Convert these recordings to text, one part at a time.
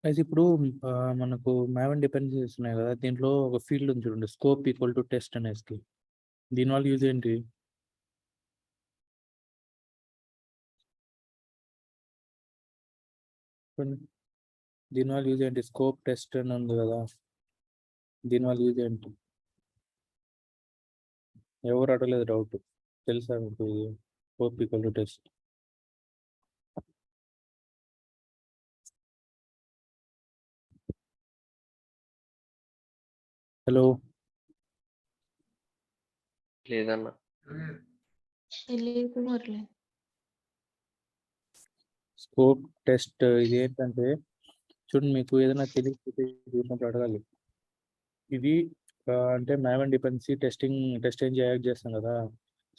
అయితే ఇప్పుడు మనకు మ్యావెన్ డిపెండెన్సీస్ ఉన్నాయి కదా, దీంట్లో ఒక ఫీల్డ్ ఉంది చూడండి, స్కోప్ ఈక్వల్ టు టెస్ట్ అనేసి. దీనివల్ల యూజ్ ఏంటి? దీనివల్ల యూజ్ ఏంటి? స్కోప్ టెస్ట్ అని ఉంది కదా, దీనివల్ల యూజ్ ఏంటి? ఎవరు అడగలేదు డౌట్, తెలుసా మీకు? Scope equal to test. Hello, లేదన్న. తెలియదు మురళి. స్కోప్ టెస్ట్ ఇది ఏంటంటే చూడండి, మీకు ఏదైనా తెలియకపోతే చూసినప్పుడు అడగాలి. ఇది అంటే Maven dependency test NG add చేస్తాం కదా.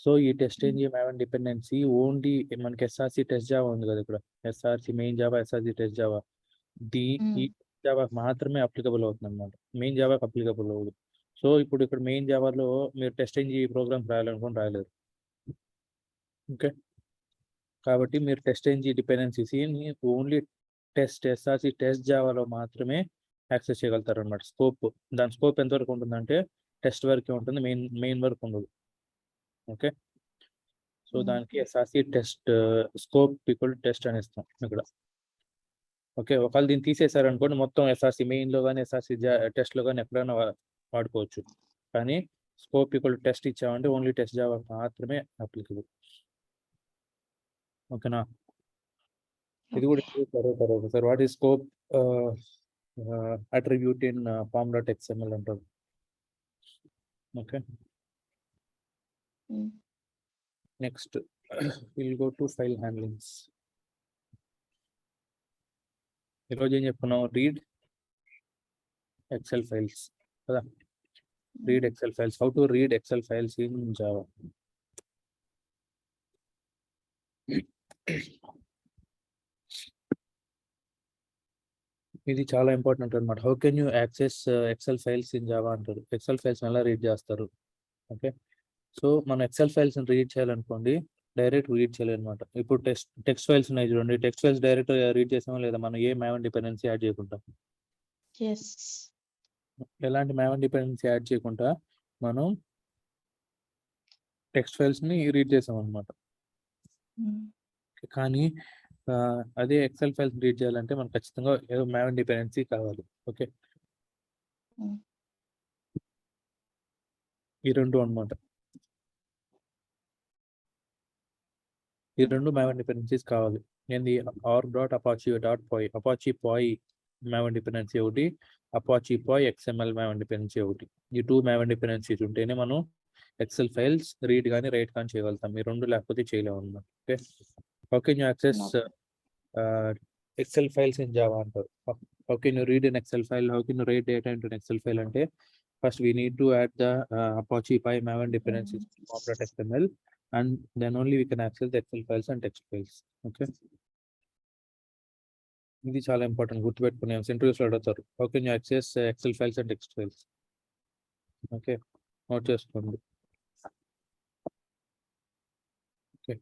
సో ఈ test NG Maven dependency only మనకి ఎస్ఆర్సి టెస్ట్ జావా ఉంది కదా, ఇక్కడ SRC main Java, SRC test Java, ఈ జావా మాత్రమే అప్లికబుల్ అవుతుంది అనమాట. మెయిన్ జావాకి అప్లికబుల్ అవ్వదు. సో ఇప్పుడు ఇక్కడ మెయిన్ జావాలో మీరు టెస్ట్ ఎంజీ ప్రోగ్రామ్స్ రాయాలనుకుని రాయలేరు. ఓకే, కాబట్టి మీరు టెస్ట్ ఎంజీ డిపెండెన్సీని ఓన్లీ ఎస్ఆర్సి టెస్ట్ జావాలో మాత్రమే యాక్సెస్ చేయగలుగుతారు అనమాట. దాని స్కోప్ ఎంతవరకు ఉంటుందంటే టెస్ట్ వరకే ఉంటుంది, మెయిన్ వరకు ఉండదు. ఓకే, సో దానికి SRC test scope equal test అని ఇస్తాం ఇక్కడ. ఓకే, ఒకవేళ దీన్ని తీసేశారనుకోండి, మొత్తం ఎస్ఆర్సి మెయిన్లో కానీ ఎస్ఆర్సి టెస్ట్లో కానీ ఎక్కడైనా వాడుకోవచ్చు. కానీ స్కోప్ ఈక్వల్ టెస్ట్ ఇచ్చామంటే ఓన్లీ టెస్ట్ జావా మాత్రమే అప్లికబుల్. ఓకేనా? ఇది కూడా చదువుతారు ఒకసారి. What is scope attribute in pom.xml అంటారు. Okay, next will go to file handlings. ఈరోజు ఏం చెప్పుకున్నాం? రీడ్ ఎక్సెల్ ఫైల్స్ కదా. Read Excel files, how to read Excel files in Java. ఇది చాలా ఇంపార్టెంట్ అనమాట. How can you access Excel files in Java అంటారు. Excel files ఎలా read చేస్తారు? ఓకే, సో మనం ఎక్సెల్ ఫైల్స్ రీడ్ చేయాలనుకోండి, డైరెక్ట్ రీడ్ చేయాలన్నమాట. ఇప్పుడు టెక్స్ట్ ఫైల్స్ ఉన్నాయి చూడండి, టెక్స్ట్ ఫైల్స్ డైరెక్ట్ రీడ్ చేసామా లేదా మనం ఏ మ్యావెన్ డిపెండెన్సీ యాడ్ చేయకుండా? ఎలాంటి మ్యావెన్ డిపెండెన్సీ యాడ్ చేయకుండా మనం టెక్స్ట్ ఫైల్స్ని రీడ్ చేసాం అనమాట. కానీ అదే ఎక్సెల్ ఫైల్స్ రీడ్ చేయాలంటే మనకు ఖచ్చితంగా ఏదో మ్యావెన్ డిపెండెన్సీ కావాలి. ఓకే, ఈ రెండు అనమాట. ఈ రెండు మ్యావెన్ డిపెండెన్సీస్ కావాలి. ఏంది? org.apache.py, Apache POI Maven dependency ఒకటి, Apache POI XML Maven dependency ఒకటి. ఈ 2 మ్యావెన్ డిపెండెన్సీస్ ఉంటేనే మనం ఎక్సెల్ ఫైల్స్ రీడ్ కానీ రైట్ కానీ చేయగలుగుతాం. ఈ రెండు లేకపోతే చేయలేము అన్నమాట. Okay, how can you access Excel files in Java అంటారు. How can you read in Excel file, how can you write data into Excel file అంటే first we need to add the Apache POI Maven dependencies pom.xml and then only we can access the Excel files and text files. Okay, ఇది చాలా important, గుర్తుపెట్టుకునే ఇంటర్వ్యూస్లో అడుగుతారు. How can you access Excel files and text files. Okay, note చేసుకోండి. Okay,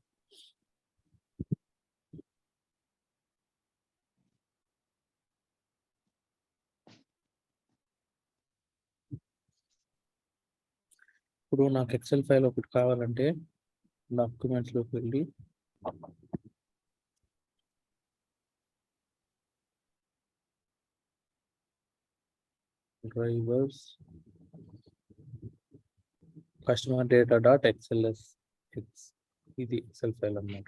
ఇప్పుడు నాకు XL file ఒకటి కావాలంటే డాక్యుమెంట్స్లోకి వెళ్ళి drivers customer data.xls, ఇది ఎక్సెల్ ఫైల్ అన్నమాట.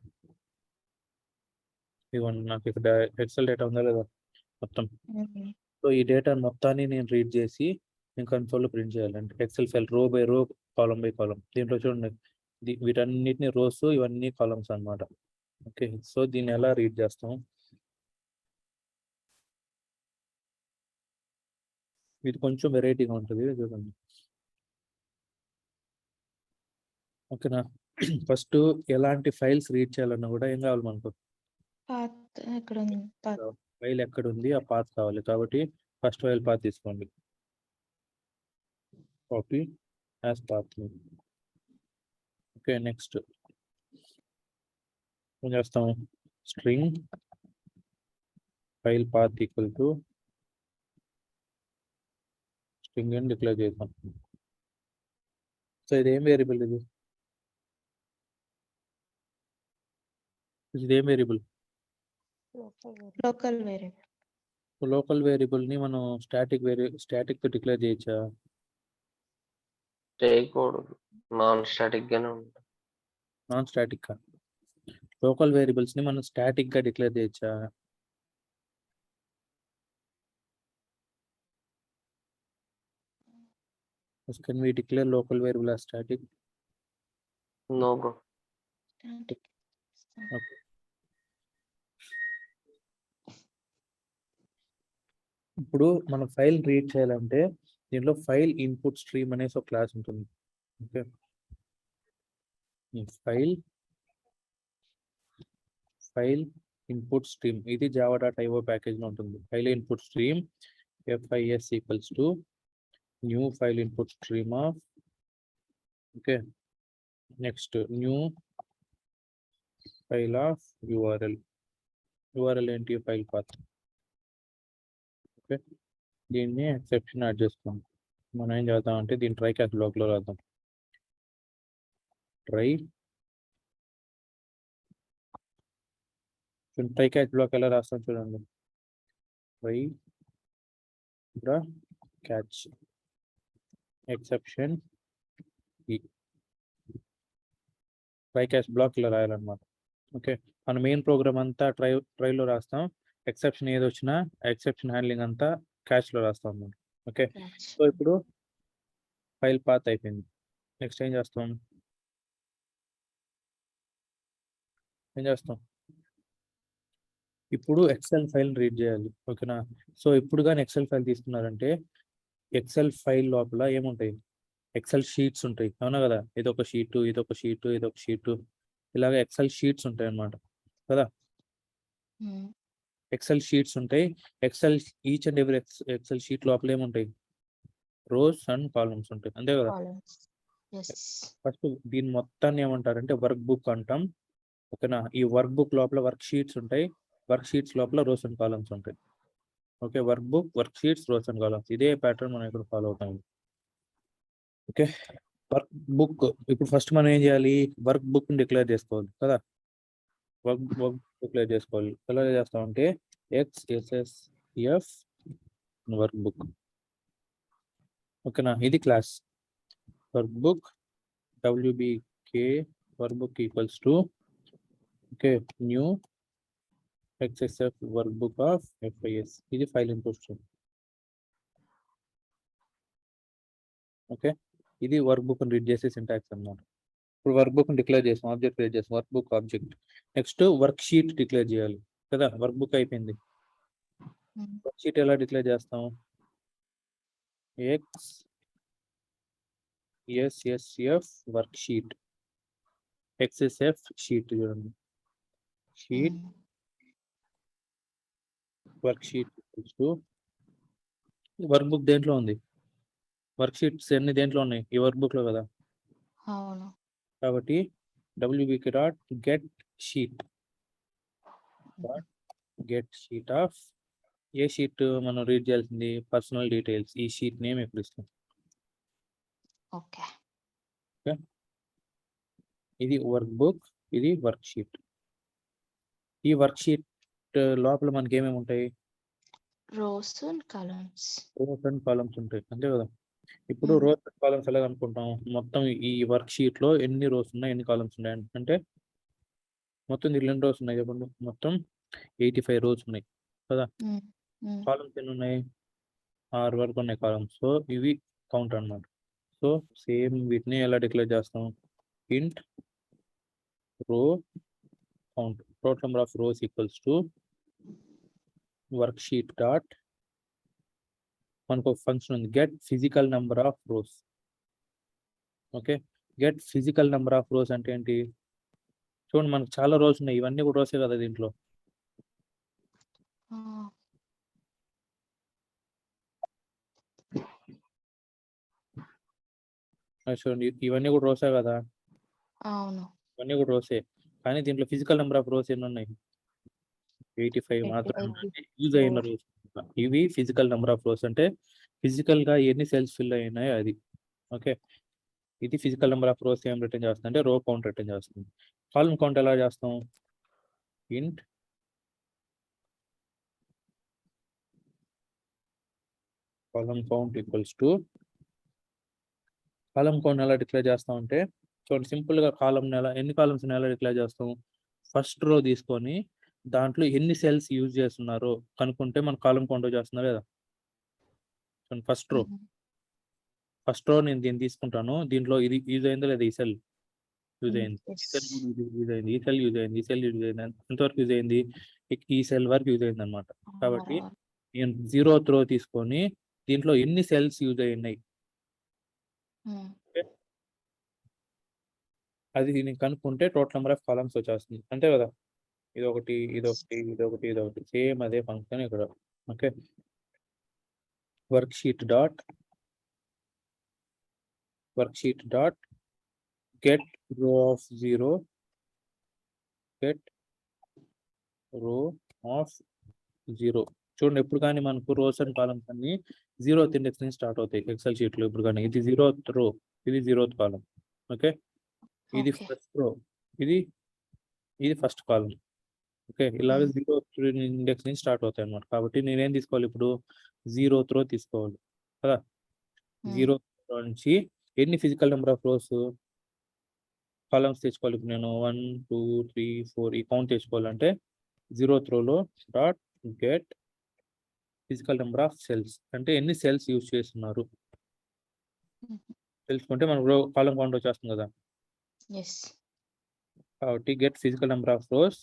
ఇవ్వండి, నాకు ఇక్కడ ఎక్సెల్ డేటా ఉందా లేదా మొత్తం. సో ఈ డేటా మొత్తాన్ని నేను రీడ్ చేసి నేను కన్సోల్లో ప్రింట్ చేయాలంటే Excel file row by row, column by కాలం. దీంట్లో చూడండి, వీటన్నిటిని రోస్, ఇవన్నీ కాలమ్స్ అన్నమాట. ఓకే, సో దీన్ని ఎలా రీడ్ చేస్తాం? ఇది కొంచెం వెరైటీగా ఉంటుంది, చూడండి. ఓకేనా? ఫస్ట్ ఎలాంటి ఫైల్స్ రీడ్ చేయాలన్నా కూడా ఏం కావాలి మనకు? ఫైల్ ఎక్కడ ఉంది ఆ పాత్ కావాలి. కాబట్టి ఫస్ట్ ఫైల్ పాత్ తీసుకోండి, copy as path. Okay, next ఏం చేస్తాం? String file path equal to string అని డిక్లేర్ చేద్దాం. సో ఇదేం వేరియబుల్ ఇది? ఇదేం variable? Local variable. Local variable ని మనం స్టాటిక్ తో డిక్లేర్ చేయొచ్చా? చేయకూడదు, నాన్ స్టాటిక్ గానే ఉంటుంది. నాన్ స్టాటిక్ గా లోకల్ వేరియబుల్స్ ని మనం స్టాటిక్ గా డిక్లేర్ చేయొచ్చా? Can we declare local variable as static? No bro. Static. Okay. ఇప్పుడు మనం ఫైల్ రీడ్ చేయాలంటే దీంట్లో ఫైల్ ఇన్పుట్ స్ట్రీమ్ అనేసి ఒక క్లాస్ ఉంటుంది. ఓకే, ఫైల్ ఇన్పుట్ స్ట్రీమ్ ఇది java.io ప్యాకేజ్ లో ఉంటుంది. File input stream FIS equals to new file input stream of, okay, next new file of URL ఏంటి? File path. ఓకే, దీన్ని ఎక్సెప్షన్ యాడ్ చేసుకోండి. మనం ఏం చేద్దామంటే దీన్ని ట్రై క్యాచ్ బ్లాక్ లో రాద్దాం. ట్రై క్యాచ్ బ్లాక్ ఎలా రాస్తాం చూడండి. Try catch exception try catch black ఇలా రాయాలన్నమాట. ఓకే, మన మెయిన్ ప్రోగ్రామ్ అంతా ట్రైలో రాస్తాం. ఎక్సెప్షన్ ఏది వచ్చినా ఎక్సెప్షన్ హ్యాండ్లింగ్ అంతా క్యాచ్ లో రాస్తాం అన్నమాట. ఓకే, సో ఇప్పుడు ఫైల్ పాత్ అయిపోయింది. నెక్స్ట్ ఏం చేస్తాం? ఇప్పుడు ఎక్సెల్ ఫైల్ రీడ్ చేయాలి. ఓకేనా? సో ఇప్పుడు కానీ ఎక్సెల్ ఫైల్ తీసుకున్నారంటే ఎక్సెల్ ఫైల్ లోపల ఏముంటాయి? ఎక్సెల్ షీట్స్ ఉంటాయి, అవునా కదా? ఇదొక షీటు, ఇదొక షీటు, ఇదొక షీటు, ఇలాగ ఎక్సెల్ షీట్స్ ఉంటాయి అన్నమాట కదా. ఎక్సెల్ షీట్స్ ఉంటాయి. Each and every Excel sheet లోపల ఏముంటాయి? రోస్ అండ్ కాలమ్స్ ఉంటాయి, అంతే కదా. ఫస్ట్ దీని మొత్తాన్ని ఏమంటారంటే వర్క్ బుక్ అంటాం. ఓకేనా? ఈ వర్క్ బుక్ లోపల వర్క్ షీట్స్ ఉంటాయి. వర్క్ షీట్స్ లోపల రోస్ అండ్ కాలమ్స్ ఉంటాయి. Okay, work book, work sheets, rose and columns, ఇదే ప్యాటర్న్ మనం ఇక్కడ ఫాలో అవుతాం. Okay, work book. ఇప్పుడు ఫస్ట్ మనం ఏం చేయాలి? వర్క్ బుక్ డిక్లేర్ చేసుకోవాలి కదా. వర్క్ డిక్లేర్ చేసుకోవాలి. ఎలా చేస్తామంటే XSSF వర్క్ బుక్. ఓకేనా? ఇది class workbook WBK workbook equals to, okay, new XSF workbook of FIS. ఇది ఫైల్ ఇన్పుట్ స్ట్రీమ్. ఓకే, ఇది వర్క్ బుక్ రీడ్ చేసే సింటాక్స్ అన్నమాట. ఇప్పుడు వర్క్ బుక్ డిక్లేర్ చేసాం, ఆబ్జెక్ట్ క్రియేట్ చేసాం, workbook object. Next worksheet declare చేయాలి కదా. Workbook అయిపోయింది. వర్క్ షీట్ ఎలా డిక్లేర్ చేస్తాం? XSSF worksheet, XSF sheet చూడండి. Sheet worksheet workbook దేంట్లో ఉంది? వర్క్ షీట్స్ అన్ని దేంట్లో ఉన్నాయి? ఈ వర్క్ బుక్ లో కదా. కాబట్టి WBK dot get sheet of, A sheet మనం రీడ్ చేయాల్సింది? Personal details. ఈ షీట్ నేమ్ ఎప్పుడు ఇస్తాం? ఓకే, ఇది వర్క్ బుక్, ఇది వర్క్ షీట్. ఈ వర్క్ షీట్ లోపల మనకి ఏమేమి ఉంటాయి? రోస్ అండ్ కాలమ్స్ ఉంటాయి, అంతే కదా. ఇప్పుడు రోస్ అండ్ కాలమ్స్ ఎలా అనుకుంటాం? మొత్తం ఈ వర్క్ షీట్ లో ఎన్ని రోస్ ఉన్నాయి, ఎన్ని కాలమ్స్ ఉన్నాయి అంటే మొత్తం దీంట్లో ఎన్ని రోస్ ఉన్నాయి చెప్పండి? మొత్తం 85 రోస్ ఉన్నాయి కదా. కాలమ్స్ ఎన్ని ఉన్నాయి? 6 వరకు ఉన్నాయి కాలమ్స్. సో ఇవి కౌంట్ అన్నమాట. సో సేమ్ వీటిని ఎలా డిక్లేర్ చేస్తాం? ఇంట్ రో count, total number of rose equals to work sheet dot, మనకు ఒక ఫంక్షన్ ఉంది get physical number of rose. Okay, get physical number of rose అంటే ఏంటి? చూడండి, మనకు చాలా రోస్ ఉన్నాయి, ఇవన్నీ కూడా రోసే కదా దీంట్లో. చూడండి, ఇవన్నీ కూడా రోసే కదా. అవును, ఇవన్నీ కూడా రోసే, కానీ దీంట్లో ఫిజికల్ నెంబర్ ఆఫ్ రోస్ ఎన్ని ఉన్నాయి? 85 మాత్రం యూజ్ అయిన రోస్. ఇవి ఫిజికల్ నెంబర్ ఆఫ్ రోస్ అంటే ఫిజికల్ గా ఎన్ని సెల్స్ ఫిల్ అయినాయో అది. ఓకే, ఇది ఫిజికల్ నెంబర్ ఆఫ్ రోస్ ఏం రిటర్న్ చేస్తుంది అంటే రో కౌంట్ రిటర్న్ చేస్తుంది. కాలమ్ కౌంట్ ఎలా చేస్తాం? ఇంట్ column count equals to column count ఎలా డిక్లేర్ చేస్తాం అంటే చూడండి, సింపుల్ గా ఎన్ని కాలమ్స్ ఎలా డిక్లేర్ చేస్తాం? ఫస్ట్ రో తీసుకొని దాంట్లో ఎన్ని సెల్స్ యూజ్ చేస్తున్నారో కనుక్కుంటే మన కాలమ్ కౌంట్ చేస్తున్నారు కదా. ఫస్ట్ రో నేను దీన్ని తీసుకుంటాను, దీంట్లో ఇది యూజ్ అయిందో లేదా, ఈ సెల్ యూజ్ అయింది, ఈ సెల్ యూజ్ అయింది, ఈ సెల్ యూజ్ అయింది, ఈ సెల్ యూజ్ అయింది, ఎంతవరకు యూజ్ అయింది? ఈ సెల్ వరకు యూజ్ అయింది అనమాట. కాబట్టి నేను 0th రో తీసుకొని దీంట్లో ఎన్ని సెల్స్ యూజ్ అయినాయి అది నేను కనుక్కుంటే టోటల్ నెంబర్ ఆఫ్ కాలమ్స్ వచ్చేస్తుంది, అంతే కదా. ఇదొకటి, ఇదొకటి, ఇదొకటి, ఇదొకటి, సేమ్ అదే ఫంక్షన్ ఇక్కడ. Okay, work sheet dot get row of 0, get row of 0. చూడండి, ఎప్పుడు కానీ మనకు రోస్ అండ్ కాలమ్స్ అన్ని 0th ఇండెక్స్ నుంచి స్టార్ట్ అవుతాయి ఎక్సెల్ షీట్ లో. ఇప్పుడు కానీ ఇది 0th రో, ఇది 0th కాలం. ఓకే, ఇది ఫస్ట్ రో, ఇది ఫస్ట్ కాలం. ఓకే, ఇలాగ 0th ఇండెక్స్ నుంచి స్టార్ట్ అవుతాయి అన్నమాట. కాబట్టి నేనేం తీసుకోవాలి ఇప్పుడు? 0th రో తీసుకోవాలి కదా. 0th రో నుంచి ఎన్ని physical number of rows columns తెచ్చుకోవాలి? ఇప్పుడు నేను 1 2 3 4 ఈ కౌంట్ తెచ్చుకోవాలంటే 0th రోలో dot get physical number of cells, అంటే ఎన్ని సెల్స్ యూజ్ చేస్తున్నారు తెలుసుకుంటే మనకు రో కాలం కౌంట్ వచ్చేస్తుంది కదా. కాబట్టి get physical number of rows,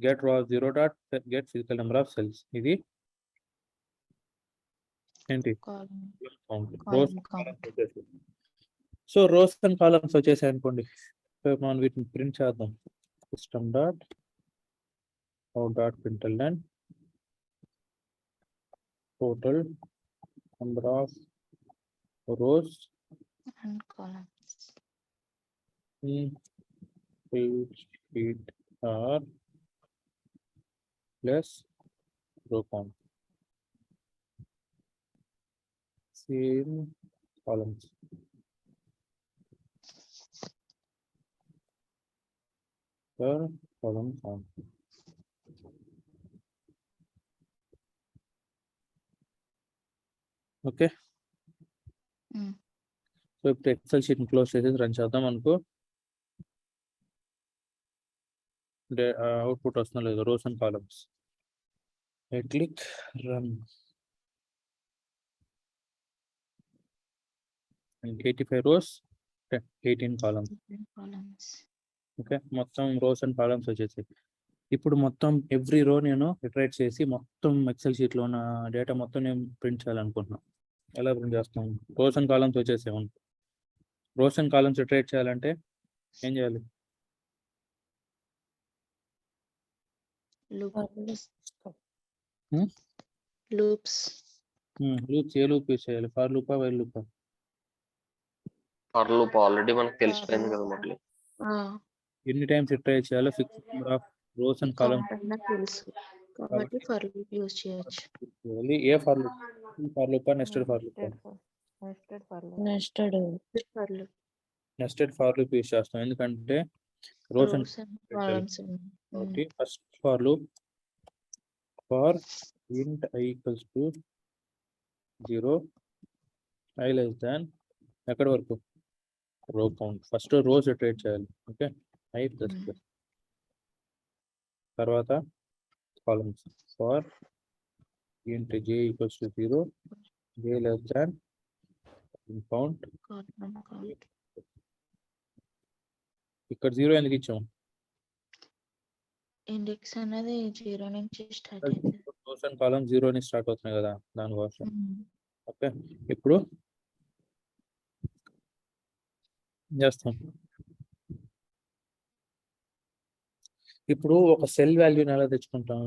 get row of 0 dot get physical number of cells. ఇది ఏంటి? Rows. So rows and columns వచ్చేసాయి అనుకోండి, మనం వీటిని ప్రింట్ చేద్దాం. System dot out dot println total number of rows and columns in page sheet are plus row count, same columns. Per column count. Okay, so ఇప్పుడు XL sheet close చేసి run చేద్దాం. మనకు output వస్తుందో లేదు, rose and columns. Click run. 85 rows, 18 columns. Okay, మొత్తం rose and columns వచ్చేసాయి. ఇప్పుడు మొత్తం ఎవ్రీ రో నేను ఇటరేట్ చేసి మొత్తం ఎక్సెల్ షీట్ లో ఉన్న డేటా మొత్తం నేను ప్రింట్ చేయాలనుకుంటున్నాను. ఎలా ప్రింట్ చేస్తాం? రోస్ అండ్ కాలమ్స్ వచ్చేసాయి. రోస్ అండ్ కాలమ్స్ ఇటరేట్ చేయాలంటే ఏం చేయాలి? లూప్స్. ఏ లూప్ యూస్ చేయాలి? ఫర్ లూపా, వైల్ లూపా? ఫర్ లూప్ ఆల్రెడీ మనకు తెలిసిపోయింది కదా మురళి. ఎన్ని టైమ్స్ ఇటరేట్ చేయాలో fixed number of rows and columns తెలుసు కాబట్టి ఫర్ లూప్ యూస్ చేయొచ్చు. ఏ ఫర్ లూప్? ఫర్ లూపా, నెస్టెడ్ ఫర్ లూపా? నెస్టెడ్ ఫర్ లూప్ యూస్ చేస్తాం, ఎందుకంటే రోస్ అండ్ కాలమ్స్. కాబట్టి first for loop for int i equals to 0, i less than ఎక్కడి వరకు? Row count. First rows iterate చేయాలి. Okay, i plus plus. తర్వాత columns for int j equals to 0, j less than count. ఇక్కడ 0 ఎందుకు ఇచ్చాం? Index అనేది 0 నుంచి start అవుతుంది. రోస్ అండ్ కాలమ్స్ 0 నుంచి స్టార్ట్ అవుతున్నాయి కదా, దానికోసం. ఓకే, ఇప్పుడు చేస్తాం. ఇప్పుడు ఒక సెల్ వాల్యూని ఎలా తెచ్చుకుంటాం?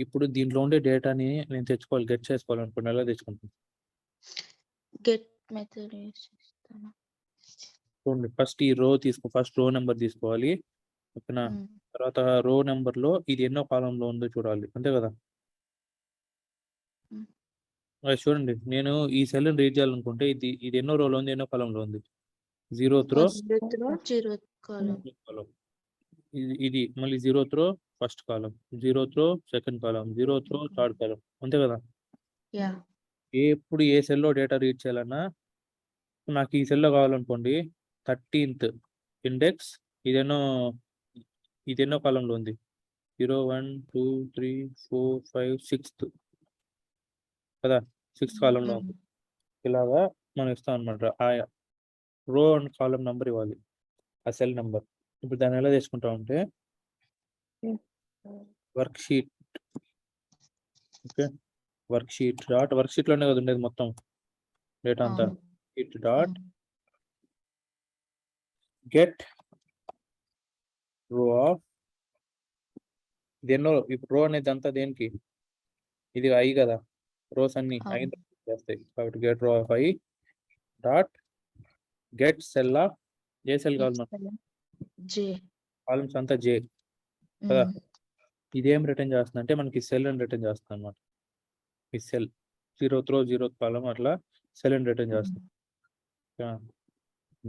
ఇప్పుడు దీంట్లో ఉండే డేటాని నేను తెచ్చుకోవాలి, గెట్ చేసుకోవాలనుకున్నా, ఎలా తెచ్చుకుంటాం? గెట్ మెథడ్ యూస్ చేస్తాను. చూడండి, ఫస్ట్ ఈ రో ఫస్ట్ రో నెంబర్ తీసుకోవాలి. ఓకేనా? తర్వాత రో నెంబర్ లో ఇది ఎన్నో కాలంలో ఉందో చూడాలి, అంతే కదా. చూడండి, నేను ఈ సెల్ రీడ్ చేయాలనుకుంటే ఇది ఎన్నో రోలో ఉంది, ఎన్నో కాలంలో ఉంది. 0th రో ఫస్ట్ రో 0th కాలం. కాలం, ఇది మళ్ళీ 0th రో ఫస్ట్ కాలం, 0th రో సెకండ్ కాలం, 0th రో థర్డ్ కాలం, అంతే కదా. యా ఎప్పుడు ఏ సెల్లో డేటా రీడ్ చేయాలన్నా నాకు ఈ సెల్లో కావాలనుకోండి, 13th ఇండెక్స్, ఇదెన్నో కాలంలో ఉంది, 0 1 2 3 4 5 6th కదా, 6th కాలంలో ఉంది. ఇలాగా మనం ఇస్తాం అనమాట. ఆ రో అండ్ కాలం నెంబర్ ఇవ్వాలి, ఆ సెల్ నెంబర్. ఇప్పుడు దాన్ని ఎలా తీసుకుంటామంటే worksheet, okay, worksheet లోనే కదా ఉండేది మొత్తం డేటా అంతా. Sheet dot get row of, ఇది ఎన్నో, ఇప్పుడు రో అనేది అంతా దేనికి, ఇది ఐ కదా, రోస్ అన్ని ఐ చేస్తాయి కాబట్టి get row of I dot get cell of, A cell కావాలి మనకు, జే, కాలమ్స్ అంతా జే కదా. ఇదేం రిటర్న్ చేస్తుంది అంటే మనకి సెల్ అని రిటర్న్ చేస్తుంది అనమాట. ఈ సెల్ 0th రో 0th కాలం అట్లా సెల్ అని రిటర్న్ చేస్తుంది.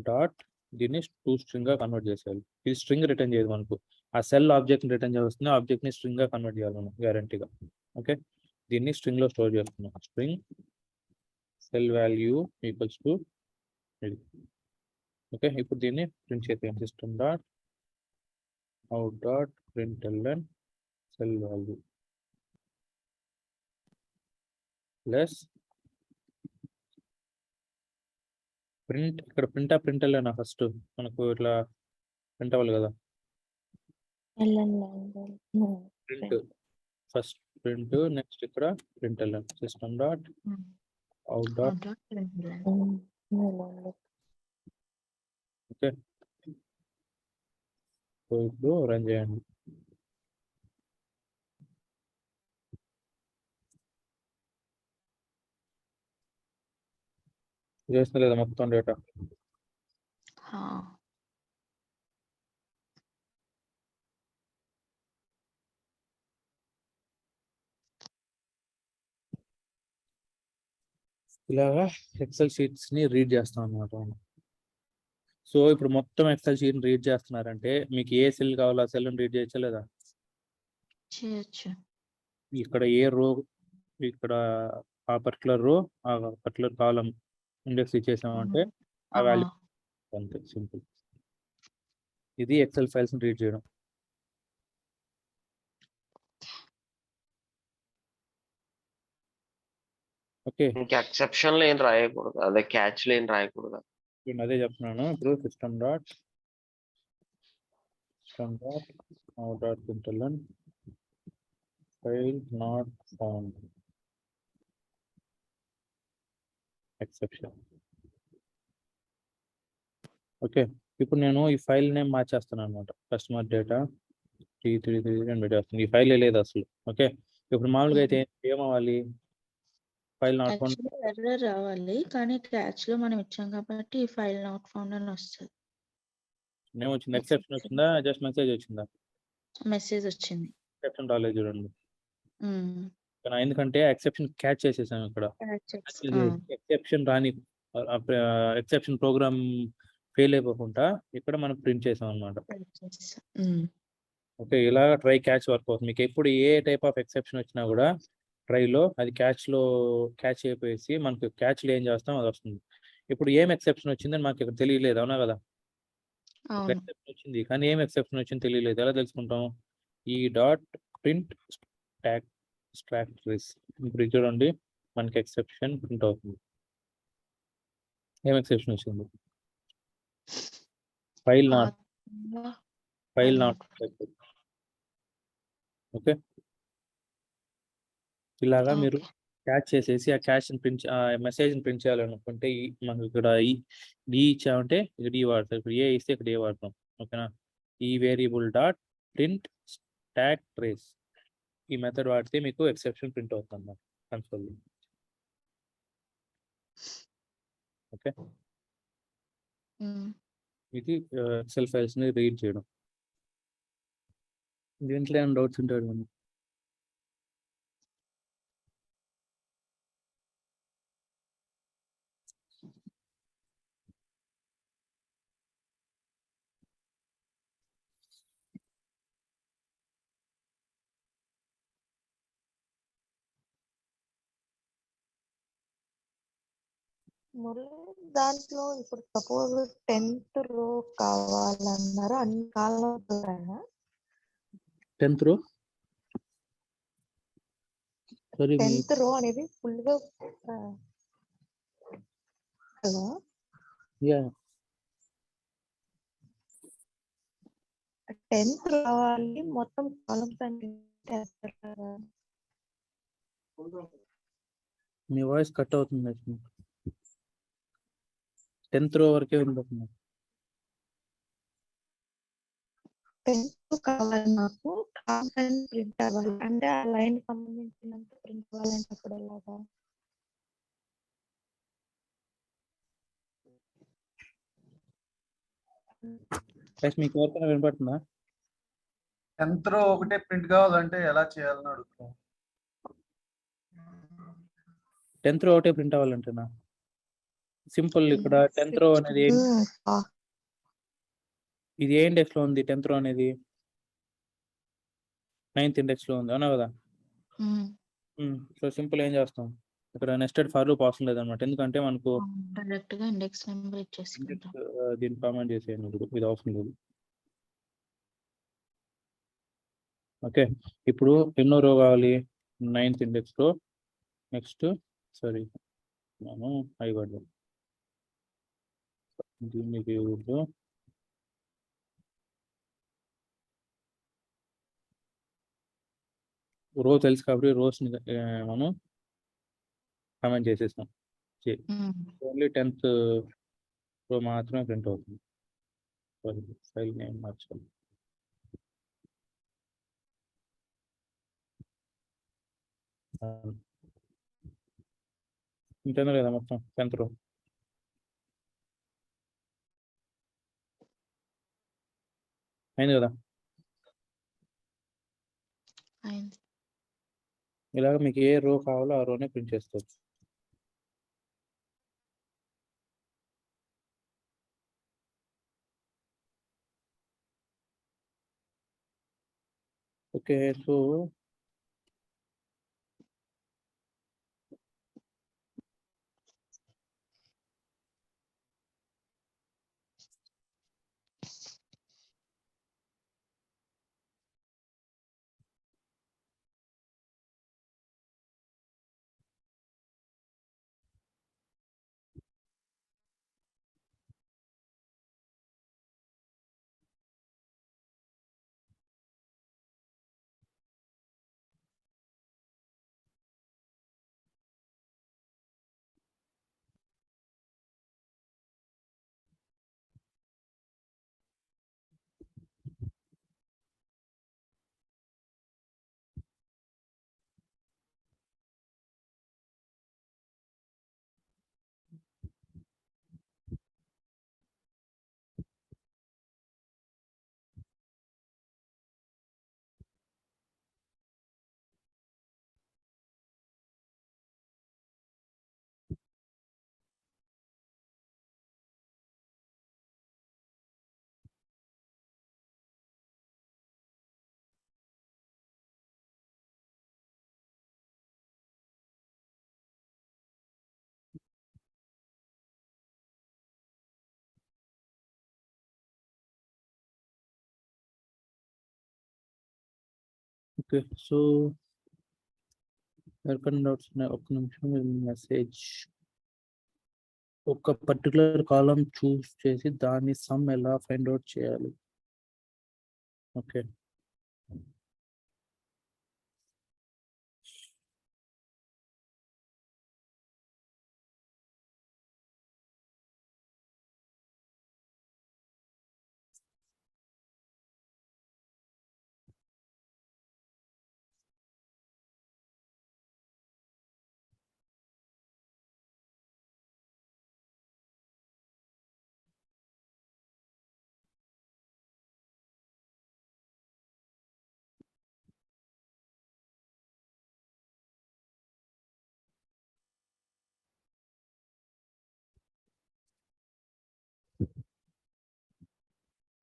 డాట్ దీన్ని టూ స్ట్రింగ్ గా కన్వర్ట్ చేసేయాలి. ఇది స్ట్రింగ్ రిటర్న్ చేయదు మనకు, ఆ సెల్ ఆబ్జెక్ట్ ని రిటర్న్ చేస్తుంది, ఆబ్జెక్ట్ ని స్ట్రింగ్ గా కన్వర్ట్ చేయాలి మనం గ్యారంటీగా. ఓకే, దీన్ని స్ట్రింగ్ లో స్టోర్ చేస్తున్నాం. String cell value equals to ఇది. ఓకే, ఇప్పుడు దీన్ని ప్రింట్ చేద్దాం. System dot out dot println cell value plus print, ఇక్కడ ప్రింట్ ఫస్ట్ మనకు ఇట్లా ప్రింట్ అవ్వాలి కదా, ప్రింట్ ఫస్ట్ ప్రింట్, నెక్స్ట్ ఇక్కడ println system dot out dot. Okay, so ఇప్పుడు రన్ చేయండి. చేస్తా లేదా మొత్తం డేటా. ఇలాగా ఎక్సెల్ షీట్స్ ని రీడ్ చేస్తాం అనమాట. సో ఇప్పుడు మొత్తం ఎక్సెల్ షీట్ రీడ్ చేస్తున్నారంటే మీకు ఏ సెల్ కావాలో ఆ సెల్ రీడ్ చేయొచ్చా లేదా? చేయొచ్చు. ఇక్కడ ఏ రో, ఇక్కడ ఆ పర్టికులర్ రో, ఆ పర్టికులర్ కాలం ఇండెక్స్ ఇచ్చేసామంటే ఆ వాల్యూ, అంతే సింపుల్. ఇది ఎక్సెల్ ఫైల్స్ ని రీడ్ చేయడం. ఓకే, ఇంకా ఎక్సెప్షన్ లో ఏం రాయకూడదు, అదే క్యాచ్ లో ఏం రాయకూడదు. అదే చెప్తున్నాను. ఇప్పుడు system dot out dot println file not found exception. Okay, ఇప్పుడు నేను ఈ ఫైల్ నేమ్ మార్చేస్తాను అనమాట. కస్టమర్ డేటా 333 అని పెట్టేస్తాను. ఈ ఫైల్ లేదు అసలు. ఓకే, ఇప్పుడు మామూలుగా అయితే ఏమవ్వాలి, ఫైల్ నాట్ ఫౌండ్ ఎర్రర్ రావాలి, కానీ క్యాచ్ లో మనం ఇచ్చాం కాబట్టి ఫైల్ నాట్ ఫౌండ్ అని వస్తుంది. ఏమొచ్చింది, ఎక్సెప్షన్ వచ్చిందా, జస్ట్ మెసేజ్ వచ్చిందా? మెసేజ్ వచ్చింది. ఎక్సెప్షన్ రాలేదు చూడండి. ఎందుకంటే ఎక్సెప్షన్ క్యాచ్ చేసేసాం ఇక్కడ. ఎక్సెప్షన్ రాని, ఎక్సెప్షన్ ప్రోగ్రామ్ ఫెయిల్ అయిపోకుండా ఇక్కడ మనం ప్రింట్ చేసాం అనమాట. ఓకే, ఇలాగ ట్రై క్యాచ్ వర్క్ అవుతుంది. మీకు ఎప్పుడు ఏ టైప్ ఆఫ్ ఎక్సెప్షన్ వచ్చినా కూడా ట్రైలో అది క్యాచ్ అయిపోయేసి మనకు క్యాచ్లో ఏం చేస్తాం అది వస్తుంది. ఇప్పుడు ఏం ఎక్సెప్షన్ వచ్చిందని మనకి ఇక్కడ తెలియలేదు, అవునా కదా? ఎక్సెప్షన్ వచ్చింది కానీ ఏం ఎక్సెప్షన్ వచ్చింది తెలియలేదు. ఎలా తెలుసుకుంటాం? ఈ డాట్ ప్రింట్ స్టాక్ ట్రేస్. ఇప్పుడు చూడండి మనకి ఎక్సెప్షన్ ప్రింట్ అవుతుంది. ఏం ఎక్సెప్షన్ వచ్చింది? File not. ఓకే, ఇలాగా మీరు క్యాచ్ చేసేసి ఆ క్యాచ్ ప్రింట్, ఆ మెసేజ్ ప్రింట్ చేయాలనుకుంటే మనకి ఇక్కడ డి ఇచ్చామంటే ఇక్కడ డి వాడతాం, ఇప్పుడు ఏ ఇస్తే ఇక్కడ ఏ వాడతాం. ఓకేనా, ఈ variable dot print stock trace, ఈ మెథడ్ వాడితే మీకు ఎక్సెప్షన్ ప్రింట్ అవుతుంది అన్నమాట కన్సోల్. ఓకే, ఇది ఎక్సెల్ ఫైల్స్ ని రీడ్ చేయడం. దీంట్లో ఏమైనా డౌట్స్ ఉంటాయి? దాంట్లో ఇప్పుడు సపోజ్ 10th రో కావాలన్నారు అన్ని కాలం 10th రో సారీ 10th రో అనేది ఫుల్ గా హలో యా 10th కావాలి మొత్తం కాలమ్స్ అన్ని మీ వాయిస్ కట్ అవుతుంది 10th రో వరకే వినపడుతుంది. 10th కావాలి నాకు కాలమ్స్ ప్రింట్ అవ్వాలి అంటే ఆ లైన్ సంబంధించినంత ప్రింట్ అవ్వాలంటే అప్పుడు ఎలాగా మీకు ఎవరికైనా వినపడుతుందా? 10th రో ఒకటే ప్రింట్ కావాలంటే ఎలా చేయాలని అడుగుతున్నాం. 10th రో ఒకటే ప్రింట్ అవ్వాలంటేనా? సింపుల్ ఇక్కడ 10th రో అనేది ఇది ఏ ఇండెక్స్ లో ఉంది? 10th రో అనేది 9th ఇండెక్స్ లో ఉంది అవునా కదా? సో సింపుల్ ఏం చేస్తాం ఇక్కడ నెస్టెడ్ ఫర్ లూప్ అవసరం లేదన్నమాట. ఎందుకంటే మనకు డైరెక్ట్ గా ఇండెక్స్ నెంబర్ ఇచ్చేసుకుంటాం. దీన్ని కామెంట్ చేసేయండి ఇప్పుడు, ఇది అవసరం లేదు. ఓకే ఇప్పుడు ఎన్నో రో కావాలి? 9th ఇండెక్స్ లో. నెక్స్ట్ సారీ మనం అయిపోద్దాం దీనికి రో తెలుసు కాబట్టి రోస్ మనం కామెంట్ చేసేసాం. ఓన్లీ 10th రో మాత్రమే ప్రింట్ అవుతుంది. ఫైల్ నేమ్ మార్చాలి. ఇంతేనా లేదా మొత్తం 10th రో? అయింది కదా? అయింది. ఇలాగ మీకు ఏ రో కావాలో ఆ రోనే ప్రింట్ చేసుకోవచ్చు. ఓకే సో ఓకే సో ఎవరికైనా డౌట్స్ ఉన్నాయి? ఒక్క నిమిషం మెసేజ్. ఒక పర్టికులర్ కాలం చూస్ చేసి దాని సమ్ ఎలా ఫైండ్ అవుట్ చేయాలి? ఓకే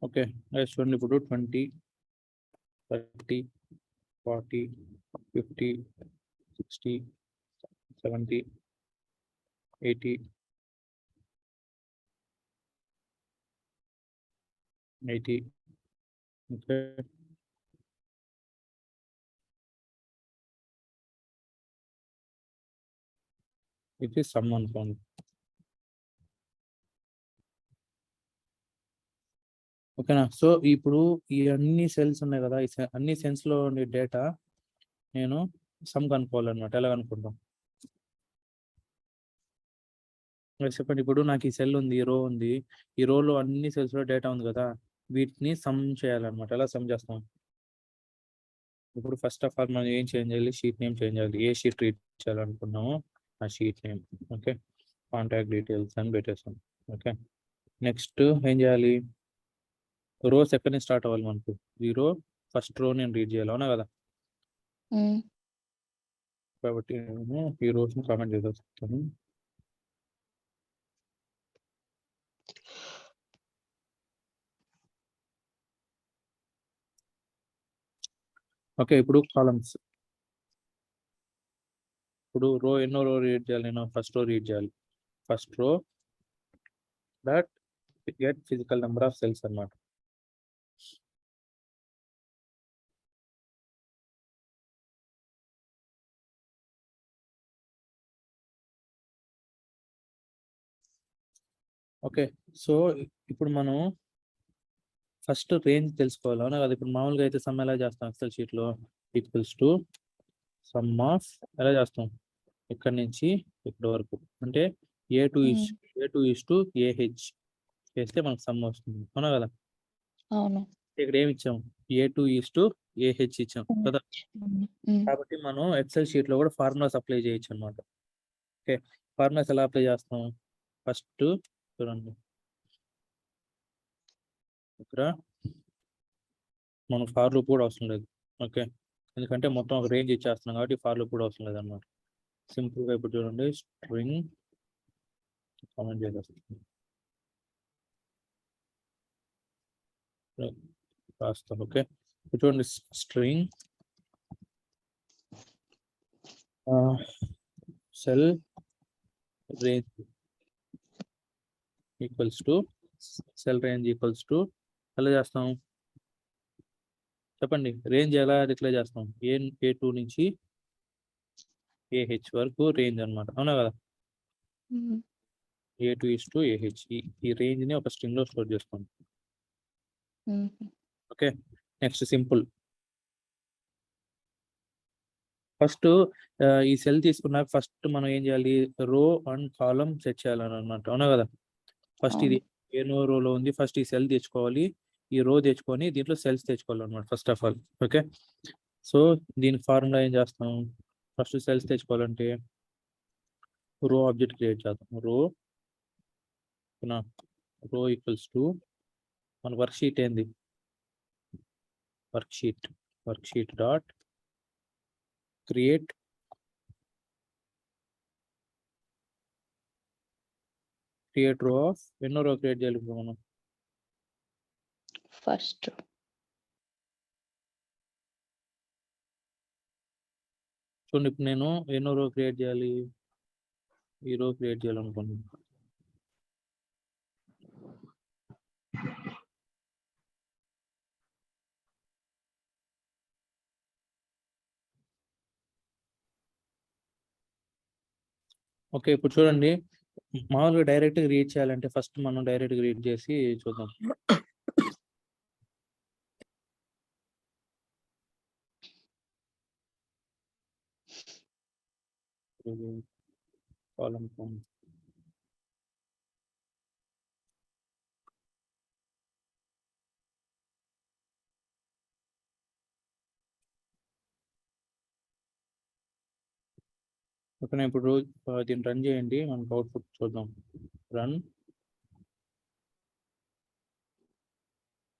ఓకే చూడండి ఇప్పుడు 20, 30, 40, 50, 60, 70, 80, 80. ఓకే, ఇది సమ్ అనుకోండి. ఓకేనా? సో ఇప్పుడు ఈ అన్ని సెల్స్ ఉన్నాయి కదా, ఈ అన్ని సెల్స్ లో ఉండే డేటా నేను సమ్ కనుక్కోవాలన్నమాట. ఎలా కనుక్కుంటాం చెప్పండి. ఇప్పుడు నాకు ఈ సెల్ ఉంది, ఈ రో ఉంది, ఈ రోలో అన్ని సెల్స్ లో డేటా ఉంది కదా, వీటిని సమ్ చేయాలన్నమాట. ఎలా సమ్ చేస్తాం? ఇప్పుడు ఫస్ట్ ఆఫ్ ఆల్ మనం ఏం చేంజ్ చేయాలి? షీట్ నేమ్ చేంజ్ చేయాలి. ఏ షీట్ రీడ్ చేయాలనుకున్నామో ఆ sheet name, okay, contact details అని పెట్టేస్తాం. ఓకే, నెక్స్ట్ ఏం చేయాలి? రోస్ ఎక్కడి నుంచి స్టార్ట్ అవ్వాలి మనకు? ఈ రో ఫస్ట్ రో నేను రీడ్ చేయాలి, అవునా కదా? కాబట్టి నేను ఈ రోస్ని కామెంట్ చేసేస్తాను. ఓకే, ఇప్పుడు కాలమ్స్. ఇప్పుడు రో ఎన్నో రో రీడ్ చేయాలి? నేను ఫస్ట్ రో రీడ్ చేయాలి. First row that get physical number of cells అన్నమాట. ఓకే, సో ఇప్పుడు మనం ఫస్ట్ రేంజ్ తెలుసుకోవాలి, అవునా కదా? ఇప్పుడు మామూలుగా అయితే సమ్ ఎలా చేస్తాం? ఎక్సెల్ షీట్లో ఈక్వల్స్ టు సమ్ ఆఫ్ ఎలా చేస్తాం? ఇక్కడ నుంచి ఇక్కడ వరకు, అంటే A2 AH చేస్తే మనకు సమ్ వస్తుంది, అవునా కదా? అవును. ఇక్కడ ఏమి ఇచ్చాం? A2 AH ఇచ్చాం కదా. కాబట్టి మనం ఎక్సెల్ షీట్ లో కూడా ఫార్ములాస్ అప్లై చేయొచ్చు అనమాట. ఓకే, ఫార్ములాస్ ఎలా అప్లై చేస్తాం? ఫస్ట్ చూడండి, ఇక్కడ మనం ఫార్ లూప్ కూడా అవసరం లేదు. ఓకే, ఎందుకంటే మొత్తం ఒక రేంజ్ ఇచ్చేస్తున్నాం కాబట్టి ఫార్ లూప్ కూడా అవసరం లేదు అనమాట. సింపుల్గా ఇప్పుడు చూడండి, స్ట్రింగ్ కామెంట్ చేసేస్తాం, రాస్తాం. ఓకే, ఇప్పుడు చూడండి, string cell range equals to cell range equals to ఎలా చేస్తాం చెప్పండి? రేంజ్ ఎలా డిక్లేర్ చేస్తాం? A2 నుంచి AH వరకు రేంజ్ అన్నమాట, అవునా కదా? A2 AH ఈ రేంజ్ ని ఒక స్ట్రింగ్ లో స్టోర్ చేసుకోండి. Okay, next simple. ఫస్ట్ ఈ సెల్ తీసుకున్నాక ఫస్ట్ మనం ఏం చేయాలి? రో అండ్ కాలం సెట్ చేయాలని అన్నమాట, అవునా కదా? ఫస్ట్ ఇది ఏనో రోలో ఉంది, ఫస్ట్ ఈ సెల్ తెచ్చుకోవాలి, ఈ రో తెచ్చుకొని దీంట్లో సెల్స్ తెచ్చుకోవాలన్నమాట first of all. Okay, so దీనికి ఫార్ములా ఏం చేస్తాం? ఫస్ట్ సెల్స్ తెచ్చుకోవాలంటే రో ఆబ్జెక్ట్ క్రియేట్ చేద్దాం. రో ఈక్వల్స్ టు మన వర్క్ షీట్ ఏంది? వర్క్ షీట్ డాట్ క్రియేట్ రో ఆఫ్ ఎన్నో రో క్రియేట్ చేయాలి ఇప్పుడు మనం? ఫస్ట్. చూడండి, ఇప్పుడు నేను ఎన్నో రో క్రియేట్ చేయాలి? ఈ రో క్రియేట్ చేయాలనుకోండి. ఓకే, ఇప్పుడు చూడండి, మామూలుగా డైరెక్ట్ రీడ్ చేయాలంటే ఫస్ట్ మనం డైరెక్ట్ రీడ్ చేసి చూద్దాం. కాలమ్ ఓకేనా? ఇప్పుడు దీన్ని రన్ చేయండి, మనకు అవుట్పుట్ చూద్దాం. Run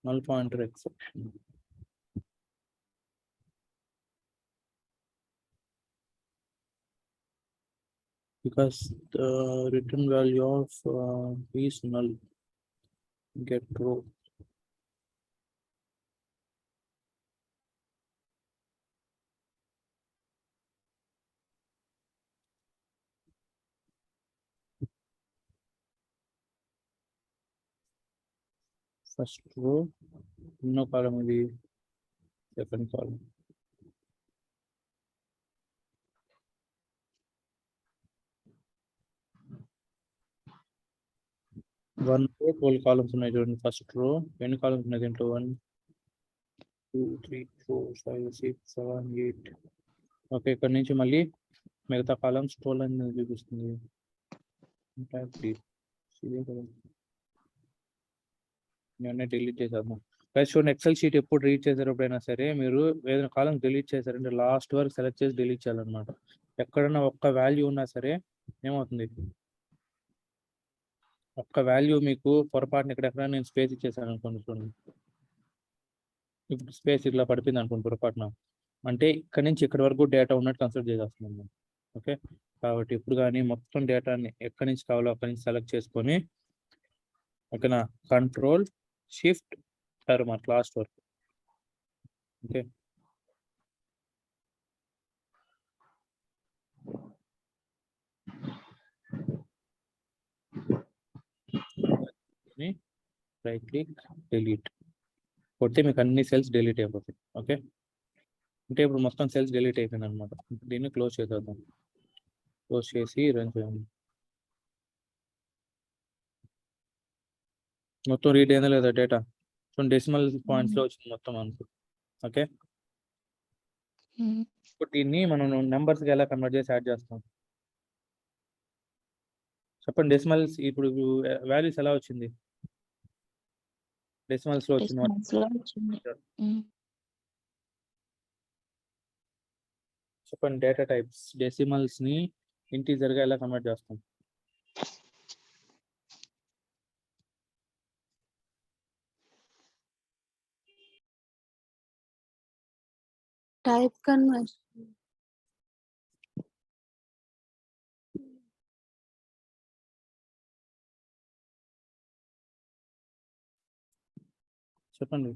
null pointer exception. Because the return value of is null. Get row. First row ఎన్నో కాలం ఇది సెకండ్ కాలం. వన్ రో 12 కాలమ్స్ ఉన్నాయి చూడండి. ఫస్ట్ రో ఎన్ని కాలమ్స్ ఉన్నాయి దీంట్లో? 1 2 3 4 5 6 7 8. ఓకే, ఇక్కడ నుంచి మళ్ళీ మిగతా కాలమ్స్ 12 అని చూపిస్తుంది. నేను డిలీట్ చేసేద్దాం. గైస్ చూడండి, ఎక్సెల్ షీట్ ఎప్పుడు రీడ్ చేసేటప్పుడైనా సరే మీరు ఏదైనా కాలం డిలీట్ చేశారంటే లాస్ట్ వరకు సెలెక్ట్ చేసి డిలీట్ చేయాలన్నమాట. ఎక్కడైనా ఒక్క వాల్యూ ఉన్నా సరే ఏమవుతుంది, ఒక్క వాల్యూ మీకు పొరపాటున ఎక్కడెక్కడ నేను స్పేస్ ఇచ్చేసాను అనుకోండి, చూడండి ఇప్పుడు స్పేస్ ఇట్లా పడిపోయింది అనుకోండి పొరపాటున, అంటే ఇక్కడ నుంచి ఇక్కడ వరకు డేటా ఉన్నట్టు కన్సిడర్ చేసేస్తున్నాను. ఓకే, కాబట్టి ఇప్పుడు కానీ మొత్తం డేటాని ఎక్కడి నుంచి కావాలో అక్కడి నుంచి సెలెక్ట్ చేసుకొని ఓకేనా, కంట్రోల్ షిఫ్ట్ మార్క్ లాస్ట్ వరకు. ఓకే, రైట్ క్లిక్ డిలీట్ కొడితే మీకు అన్ని సెల్స్ డిలీట్ అయిపోతాయి. ఓకే, అంటే ఇప్పుడు మొత్తం సెల్స్ డిలీట్ అయిపోయింది అనమాట. దీన్ని క్లోజ్ చేసేద్దాం. క్లోజ్ చేసి రన్ చేయండి. మొత్తం రీడ్ అయిందా లేదా డేటా? చూడండి, డెసిమల్ పాయింట్స్లో వచ్చింది మొత్తం మనకు. ఓకే, ఇప్పుడు దీన్ని మనం నెంబర్స్కి ఎలా కన్వర్ట్ చేసి యాడ్ చేస్తాం చెప్పండి. డెసిమల్స్ ఇప్పుడు వాల్యూస్ ఎలా వచ్చింది? డెసిమల్స్ లో వచ్చింది. చెప్పండి, డేటా టైప్స్ డెసిమల్స్ ని ఇంటీజర్ గా ఎలా కన్వర్ట్ చేస్తాం? Type conversion. చెప్పండి.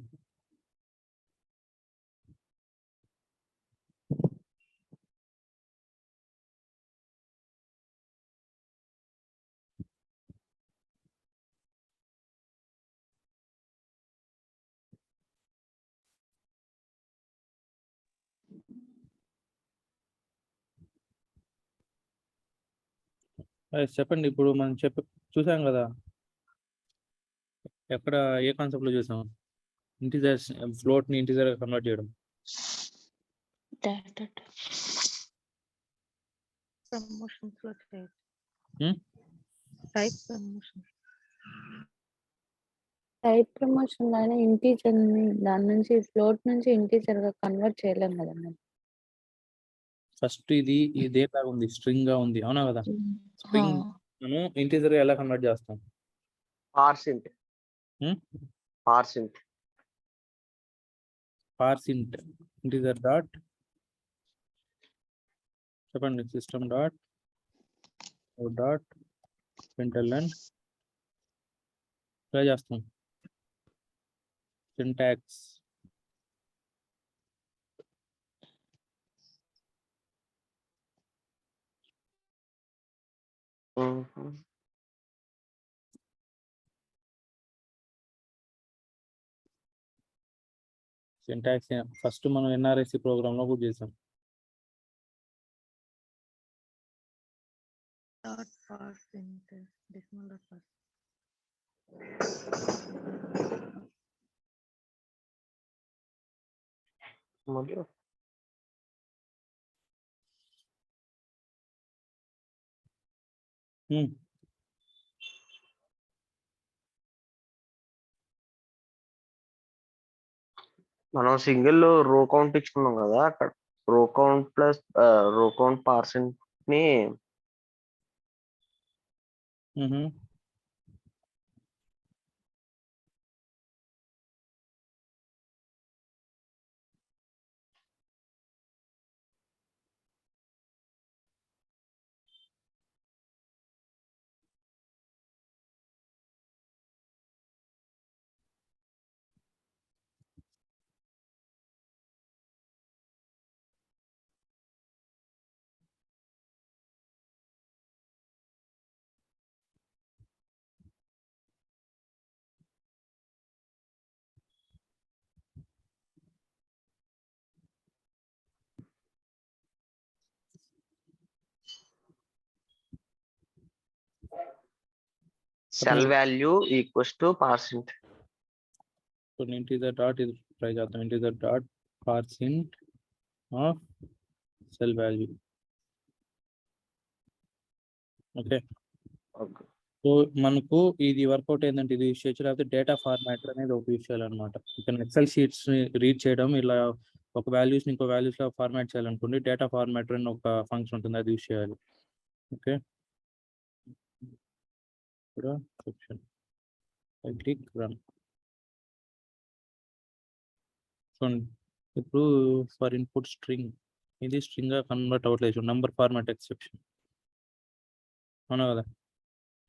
చెప్పండి, ఇప్పుడు మనం చూసాం కదా, ఎక్కడ ఏ కాన్సెప్ట్ లో చూసాం? ఇంటీజర్స్ ఫ్లోట్ ని ఇంటీజర్ గా కన్వర్ట్ చేయడం. డేటా ప్రమోషన్స్ లో టైప్ ప్రమోషన్ అయినా ఇంటీజర్ ని దాని నుంచి ఫ్లోట్ నుంచి ఇంటీజర్ గా కన్వర్ట్ చేయలేం కదండి. ఫస్ట్ ఇది డేటా ఉంది, స్ట్రింగ్ గా ఉంది, అవునా కదా? స్ట్రింగ్ మనం ఇంటీజర్ గా ఎలా కన్వర్ట్ చేస్తాం? పార్సింట్ పార్సింట్ ఇంటీజర్ డాట్ చెప్పండి సిస్టమ్ డాట్ println ఎలా చేస్తాం? సింటాక్స్ సింటాక్స్ ఫస్ట్ మనం ఎన్ఆర్ఎస్సి ప్రోగ్రామ్ లో కూడా చేసాం. మనం సింగిల్ రో కౌంట్ ఇచ్చుకున్నాం కదా, అక్కడ row count plus row count parse int ని cell value equals to parse int. So integer dot ఇది ట్రై చేద్దాం. Integer dot parse int of cell value. Okay, so మనకు ఇది వర్కౌట్ ఏంటంటే ఇది యూస్ చేయొచ్చు, లేకపోతే డేటా ఫార్మాటర్ అనేది ఒక యూస్ చేయాలన్నమాట. ఇక్కడ ఎక్సెల్ షీట్స్ ని రీడ్ చేయడం, ఇలా ఒక వాల్యూస్ ని ఇంకో వాల్యూస్ లో ఫార్మాట్ చేయాలనుకోండి, డేటా ఫార్మాటర్ అని ఒక ఫంక్షన్ ఉంటుంది, అది యూస్ చేయాలి. ఓకే, ఇక్కడ సెక్షన్ ఐ క్లిక్ రన్. చూడండి ఇప్పుడు ఫర్ ఇన్పుట్ స్ట్రింగ్, ఇది స్ట్రింగ్ గా కన్వర్ట్ అవ్వట్లేదు, నంబర్ ఫార్మాట్ ఎక్సెప్షన్ అవునా కదా.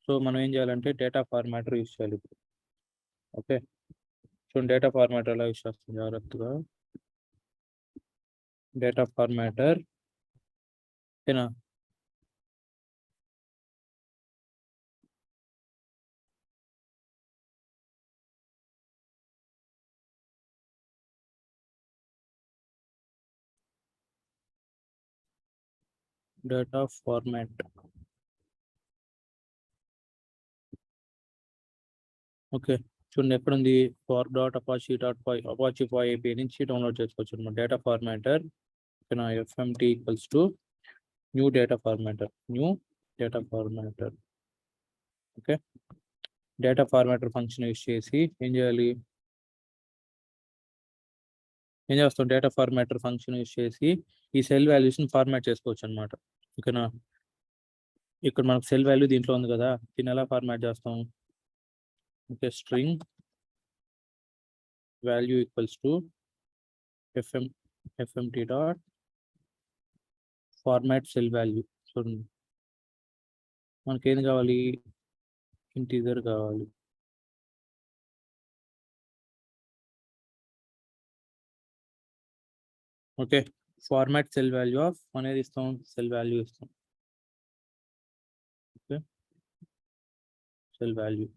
సో మనం ఏం చేయాలంటే డేటా ఫార్మాటర్ యూస్ చేయాలి ఇప్పుడు. ఓకే, సో డేటా ఫార్మాటర్ ఎలా యూస్ చేస్తుంది జాగ్రత్తగా. డేటా ఫార్మాటర్ ఓకేనా, డేటా ఫార్మాట్. ఓకే, చూడండి ఎక్కడ ఉంది, for dot Apache dot pi, Apache pi AP నుంచి డౌన్లోడ్ చేసుకోవచ్చు అనమాట. డేటా ఫార్మాటర్ ఓకేనా, FMT equals to new data formatter, new data formatter. Okay, data formatter function use చేసి ఏం చేయాలి, ఏం చేస్తాం, డేటా ఫార్మాటర్ ఫంక్షన్ యూస్ చేసి ఈ సెల్ వాల్యూస్ని ఫార్మాట్ చేసుకోవచ్చు అనమాట. ఓకేనా, ఇక్కడ మనకు సెల్ వాల్యూ దీంట్లో ఉంది కదా, దీన్ని ఎలా ఫార్మాట్ చేస్తాం. Okay, string value equals to FMT dot format cell value. చూడండి మనకి ఏం కావాలి, ఇంటీజర్ కావాలి. Okay, format cell value of అనేది ఇస్తాం, సెల్ వాల్యూ ఇస్తాం. Okay, cell value.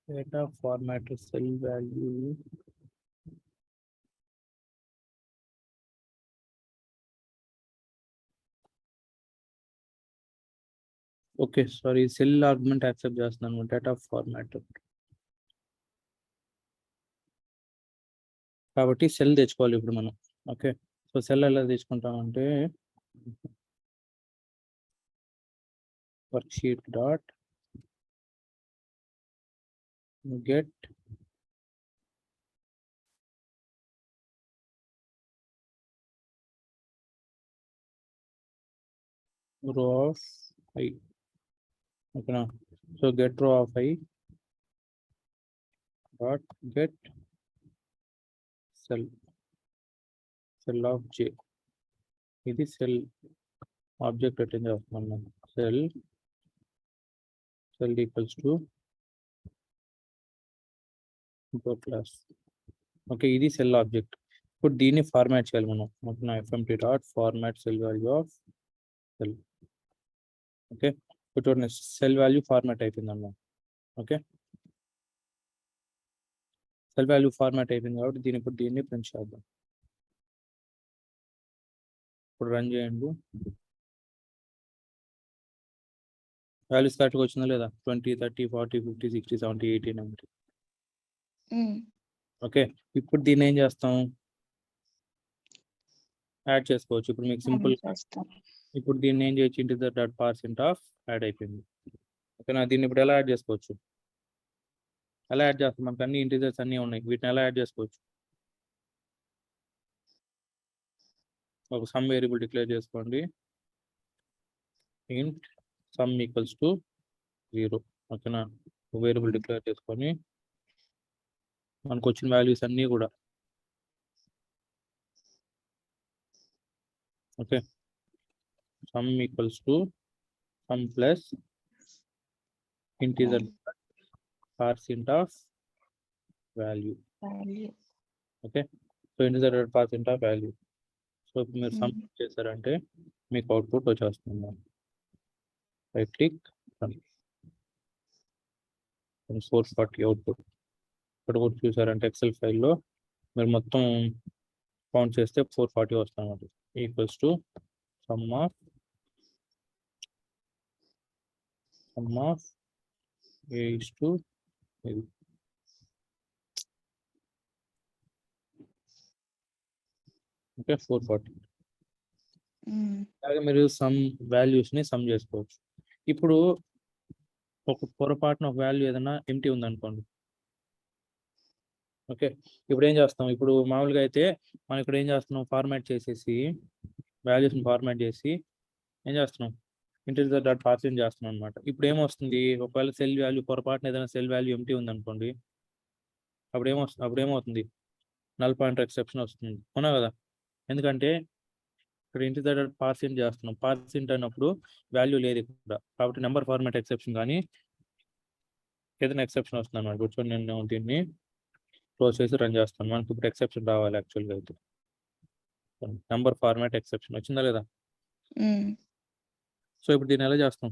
Data format cell value. Okay, sorry, cell argument accept చేస్తున్నాను డేటా ఫార్మాట్. కాబట్టి సెల్ తెచ్చుకోవాలి ఇప్పుడు మనం. ఓకే, సో సెల్ ఎలా తెచ్చుకుంటామంటే worksheet dot get row of I. ఓకేనా, so get row of I dot get cell, cell of జే. ఇది cell object attend చేస్తున్నాం. Cell equals to ఇంకో క్లాస్. ఓకే, ఇది సెల్ ఆబ్జెక్ట్. ఇప్పుడు దీన్ని ఫార్మాట్ చేయాలి మనం. ఓకేనా, FMT dot format cell value of cell. Okay, ఇప్పుడు చూడండి సెల్ వాల్యూ ఫార్మాట్ అయిపోయింది అన్నమాట. ఓకే, సెల్ వాల్యూ ఫార్మాట్ అయిపోయింది కాబట్టి దీన్ని ప్రింట్ చేద్దాం. ఇప్పుడు రన్ చేయండి. వాల్యూస్ కరెక్ట్గా వచ్చిందా లేదా, 20, 30, 40, 50, 60, 70, 80, 90. ఓకే, ఇప్పుడు దీన్ని ఏం చేస్తాం, యాడ్ చేసుకోవచ్చు. ఇప్పుడు మీకు సింపుల్ చేస్తాం. ఇప్పుడు దీన్ని ఏం చేయొచ్చు, integer dot parse int of add అయిపోయింది. ఓకేనా, దీన్ని ఇప్పుడు ఎలా యాడ్ చేసుకోవచ్చు, ఎలా యాడ్ చేస్తాం, మనకు అన్ని ఇంటిజర్స్ అన్నీ ఉన్నాయి, వీటిని ఎలా యాడ్ చేసుకోవచ్చు. ఒక సమ్ వేరియబుల్ డిక్లేర్ చేసుకోండి, ఇంట్ సమ్ ఈక్వల్స్ టు 0. ఓకేనా, వేరియబుల్ డిక్లేర్ చేసుకొని మనకు వచ్చిన వాల్యూస్ అన్నీ కూడా okay sum equals to sum plus integer parse int of value. Okay, so integer parse int of value. So మీరు సమ్ చేశారంటే మీకు అవుట్పుట్ వచ్చేస్తుంది. Right click 440 output. ఇక్కడ కూడా చూసారంటే ఎక్సెల్ ఫైల్లో మీరు మొత్తం కౌంట్ చేస్తే 440 వస్తుంది. Equals to some of a is to ఇది. ఓకే 440. అలాగే మీరు సమ్ వాల్యూస్ని సమ్ చేసుకోవచ్చు. ఇప్పుడు ఒక పొరపాటున ఒక వాల్యూ ఏదైనా ఎంటీ ఉందనుకోండి. ఓకే, ఇప్పుడు ఏం చేస్తాం, ఇప్పుడు మామూలుగా అయితే మనం ఇక్కడ ఏం చేస్తున్నాం, ఫార్మాట్ చేసేసి వాల్యూస్ని ఫార్మాట్ చేసి ఏం చేస్తున్నాం, ఇంటిజర్ డాట్ పార్సెంట్ చేస్తున్నాం అనమాట. ఇప్పుడు ఏమొస్తుంది, ఒకవేళ సెల్ వాల్యూ పొరపాటున ఏదైనా సెల్ వాల్యూ ఎంటీ ఉందనుకోండి, అప్పుడేమవుతుంది నల్ పాయింటర్ ఎక్సెప్షన్ వస్తుంది, అవునా కదా. ఎందుకంటే ఇక్కడ ఇంటిజర్ డాట్ పార్సెంట్ చేస్తున్నాం, పార్సెంట్ అయినప్పుడు వాల్యూ లేదు ఇక్కడ, కాబట్టి నెంబర్ ఫార్మాట్ ఎక్సెప్షన్ కానీ ఏదైనా ఎక్సెప్షన్ వస్తుంది అనమాట. కూర్చొని నేను దీన్ని క్లోజ్ చేసి రన్ చేస్తాను, మనకి ఇప్పుడు ఎక్సెప్షన్ రావాలి. యాక్చువల్గా అయితే నెంబర్ ఫార్మాట్ ఎక్సెప్షన్ వచ్చిందా లేదా. సో ఇప్పుడు దీన్ని ఎలా చేస్తాం,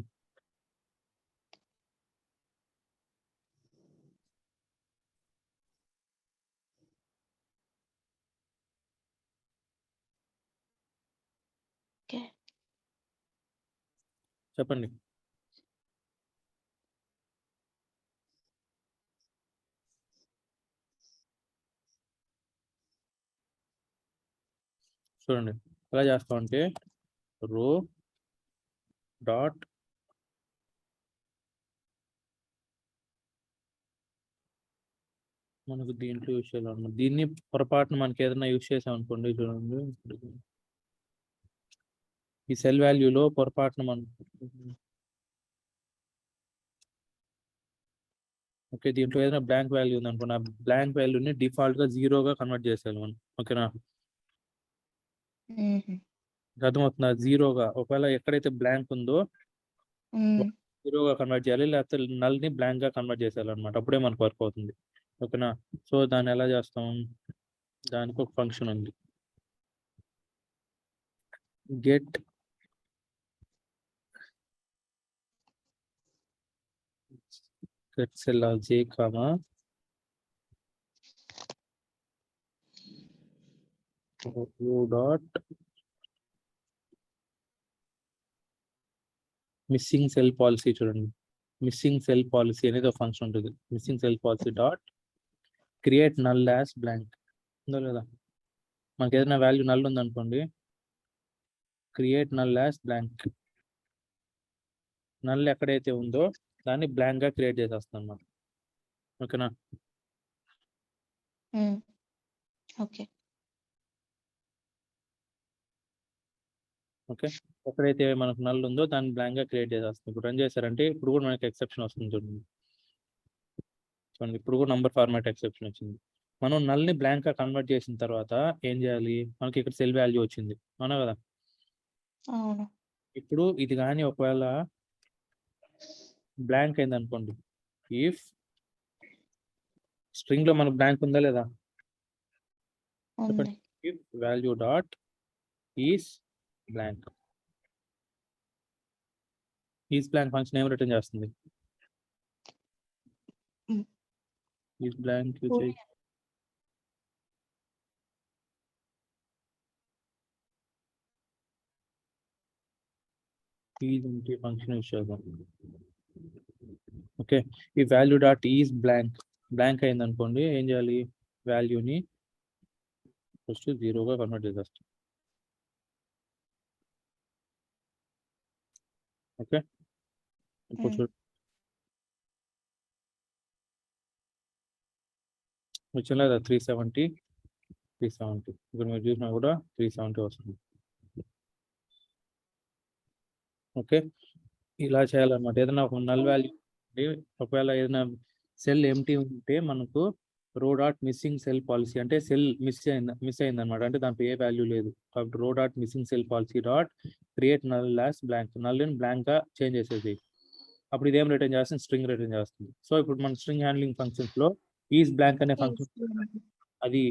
చెప్పండి. చూడండి ఎలా చేస్తామంటే రో డాట్ మనకు దీంట్లో యూస్ చేయాలన్నమాట. దీన్ని పొరపాటున మనకి ఏదైనా యూస్ చేసాం అనుకోండి, చూడండి ఈ సెల్ వాల్యూలో పొరపాటున మనం ఓకే దీంట్లో ఏదైనా బ్లాంక్ వాల్యూ ఉంది అనుకోండి, ఆ బ్లాంక్ వాల్యూని డిఫాల్ట్గా 0గా కన్వర్ట్ చేసేయాలి మనం. ఓకేనా, అర్థమవుతుందా, 0గా. ఒకవేళ ఎక్కడైతే బ్లాంక్ ఉందో 0గా కన్వర్ట్ చేయాలి, లేకపోతే నల్ని బ్లాంక్గా కన్వర్ట్ చేసేయాలి అనమాట, అప్పుడే మనకు వర్క్ అవుతుంది. ఓకేనా, సో దాన్ని ఎలా చేస్తాం, దానికి ఒక ఫంక్షన్ ఉంది, get cell of j comma dot missing cell policy. చూడండి మిస్సింగ్ సెల్ పాలసీ అనేది ఒక ఫంక్షన్ ఉంటుంది. Missing cell policy dot create null as blank ఉందో లేదా, మనకి ఏదైనా వాల్యూ నల్ ఉందనుకోండి, create null as blank. Null ఎక్కడైతే ఉందో దాన్ని బ్లాంక్ గా క్రియేట్ చేసేస్తాం అన్నమాట. ఓకేనా, ఓకే ఓకే ఎక్కడైతే మనకు నల్ ఉందో దాన్ని బ్లాంక్ గా క్రియేట్ చేసేస్తాం. ఇప్పుడు రన్ చేశారంటే ఇప్పుడు కూడా మనకి ఎక్సెప్షన్ వస్తుంది. చూడండి ఇప్పుడు కూడా నంబర్ ఫార్మాట్ ఎక్సెప్షన్ వచ్చింది. మనం నల్ని బ్లాంక్ గా కన్వర్ట్ చేసిన తర్వాత ఏం చేయాలి, మనకి ఇక్కడ సెల్ వాల్యూ వచ్చింది, అవునా కదా. అవును ఇప్పుడు ఇది కానీ ఒకవేళ బ్లాంక్ అయింది అనుకోండి, ఇఫ్ స్ట్రింగ్ లో మనకు బ్లాంక్ ఉందా లేదా, ఉంది. If value dot is blank, is blank function ఏం రిటర్న్ చేస్తుంది, ఈస్ బ్లాంక్ ఫంక్షన్ యూస్ చేద్దాం. ఓకే ఈ వాల్యూ డాట్ ఈస్ బ్లాంక్ అయింది అనుకోండి, ఏం చేయాలి, వాల్యూని ఫస్ట్ 0గా కన్వర్ట్ చేసేస్తాం. ఓకే, ఇప్పుడు చూడు వచ్చిన 370 ఇక్కడ మీరు చూసినా కూడా 370 వస్తుంది. ఓకే, ఇలా చేయాలన్నమాట. ఏదైనా ఒక నల్ వాల్యూ ఒకవేళ ఏదైనా సెల్ ఎంటీ ఉంటే మనకు row dot missing cell policy అంటే సెల్ మిస్ అయింది అనమాట. అంటే దాంట్లో ఏ వాల్యూ లేదు కాబట్టి row dot missing cell policy dot create null as blank, null blank గా చేంజ్ చేసేది. అప్పుడు ఇదేం రిటర్న్ చేస్తుంది, స్ట్రింగ్ రిటర్న్ చేస్తుంది. సో ఇప్పుడు మన స్ట్రింగ్ హ్యాండ్లింగ్ ఫంక్షన్స్ లో ఈజ్ బ్లాంక్ అనే ఫంక్షన్ అది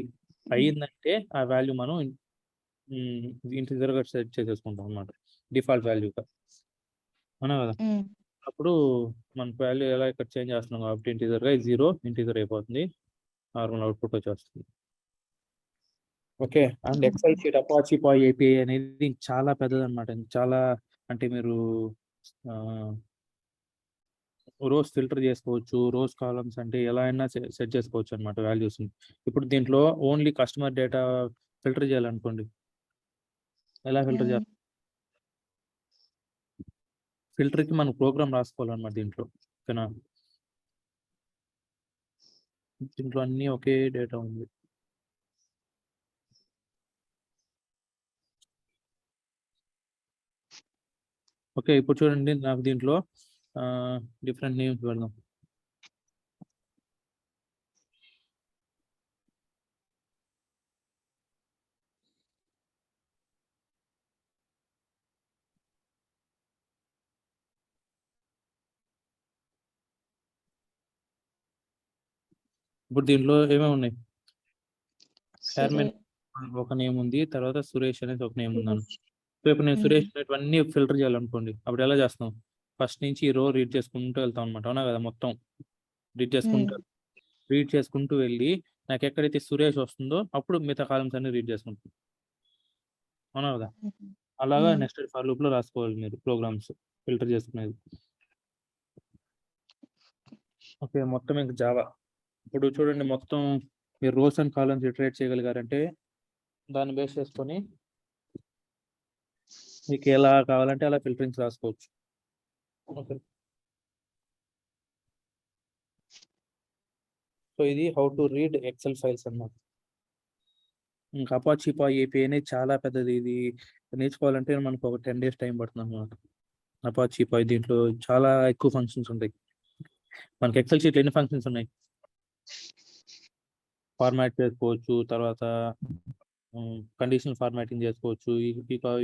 అయ్యిందంటే ఆ వాల్యూ మనం ఇంటిజర్ గా సెట్ చేసేసుకుంటాం అనమాట, డిఫాల్ట్ వాల్యూగా. అవునా కదా? అప్పుడు మన వాల్యూ ఎలా ఇక్కడ చేంజ్ చేస్తున్నాం కాబట్టి ఇంటిజర్ గా 0 ఇంటిజర్ అయిపోతుంది, నార్మల్ అవుట్పుట్ వచ్చేస్తుంది. Okay, and Excel sheet Apache POI API అనేది చాలా పెద్దది అనమాట. చాలా అంటే మీరు రోస్ ఫిల్టర్ చేసుకోవచ్చు, రోస్ కాలమ్స్ అంటే ఎలా అయినా సెట్ చేసుకోవచ్చు అనమాట వాల్యూస్. ఇప్పుడు దీంట్లో ఓన్లీ కస్టమర్ డేటా ఫిల్టర్ చేయాలనుకోండి, ఎలా ఫిల్టర్ చేయాలి? ఫిల్టర్ కి మనం ప్రోగ్రామ్ రాసుకోవాలన్నమాట దీంట్లో. ఓకేనా, దీంట్లో అన్ని ఒకే డేటా ఉంది. ఓకే, ఇప్పుడు చూడండి నాకు దీంట్లో డిఫరెంట్ నేమ్స్ పెడదాం. ఇప్పుడు దీంట్లో ఏమేమి ఉన్నాయి? చైర్మన్ ఒక నేమ్ ఉంది, తర్వాత సురేష్ అనేది ఒక నేమ్ ఉందను. సో ఇప్పుడు నేను సురేష్ అనేటివన్నీ ఫిల్టర్ చేయాలనుకోండి, అప్పుడు ఎలా చేస్తాం? ఫస్ట్ నుంచి ఈ రో రీడ్ చేసుకుంటూ వెళ్తాం అనమాట. అవునా కదా? మొత్తం రీడ్ చేసుకుంటూ వెళ్ళి నాకు ఎక్కడైతే సురేష్ వస్తుందో అప్పుడు మిగతా కాలమ్స్ అన్ని రీడ్ చేసుకుంటాం. అవునా కదా? అలాగా నెక్స్ట్ ఫర్ లూప్ లో రాసుకోవాలి మీరు ప్రోగ్రామ్స్ ఫిల్టర్ చేసుకునేది. ఓకే, మొత్తం ఇంకా జావా. ఇప్పుడు చూడండి మొత్తం మీరు రోస్ అండ్ కాలమ్స్ ఇటరేట్ చేయగలిగారంటే దాన్ని బేస్ చేసుకొని మీకు ఎలా కావాలంటే అలా ఫిల్టరింగ్స్ రాసుకోవచ్చు. ఓకే, సో ఇది how to read Excel files అన్నమాట. ఇంకా అపాచీ పాయ్ ఏపీఐ అనేది చాలా పెద్దది. ఇది నేర్చుకోవాలంటే మనకు ఒక 10 days టైం పడుతుంది అన్నమాట. అపాచీ పాయ్ దీంట్లో చాలా ఎక్కువ ఫంక్షన్స్ ఉంటాయి. మనకి ఎక్సెల్ షీట్లో ఎన్ని ఫంక్షన్స్ ఉన్నాయి? ఫార్మాట్ చేసుకోవచ్చు, తర్వాత కండిషనల్ ఫార్మాటింగ్ చేసుకోవచ్చు,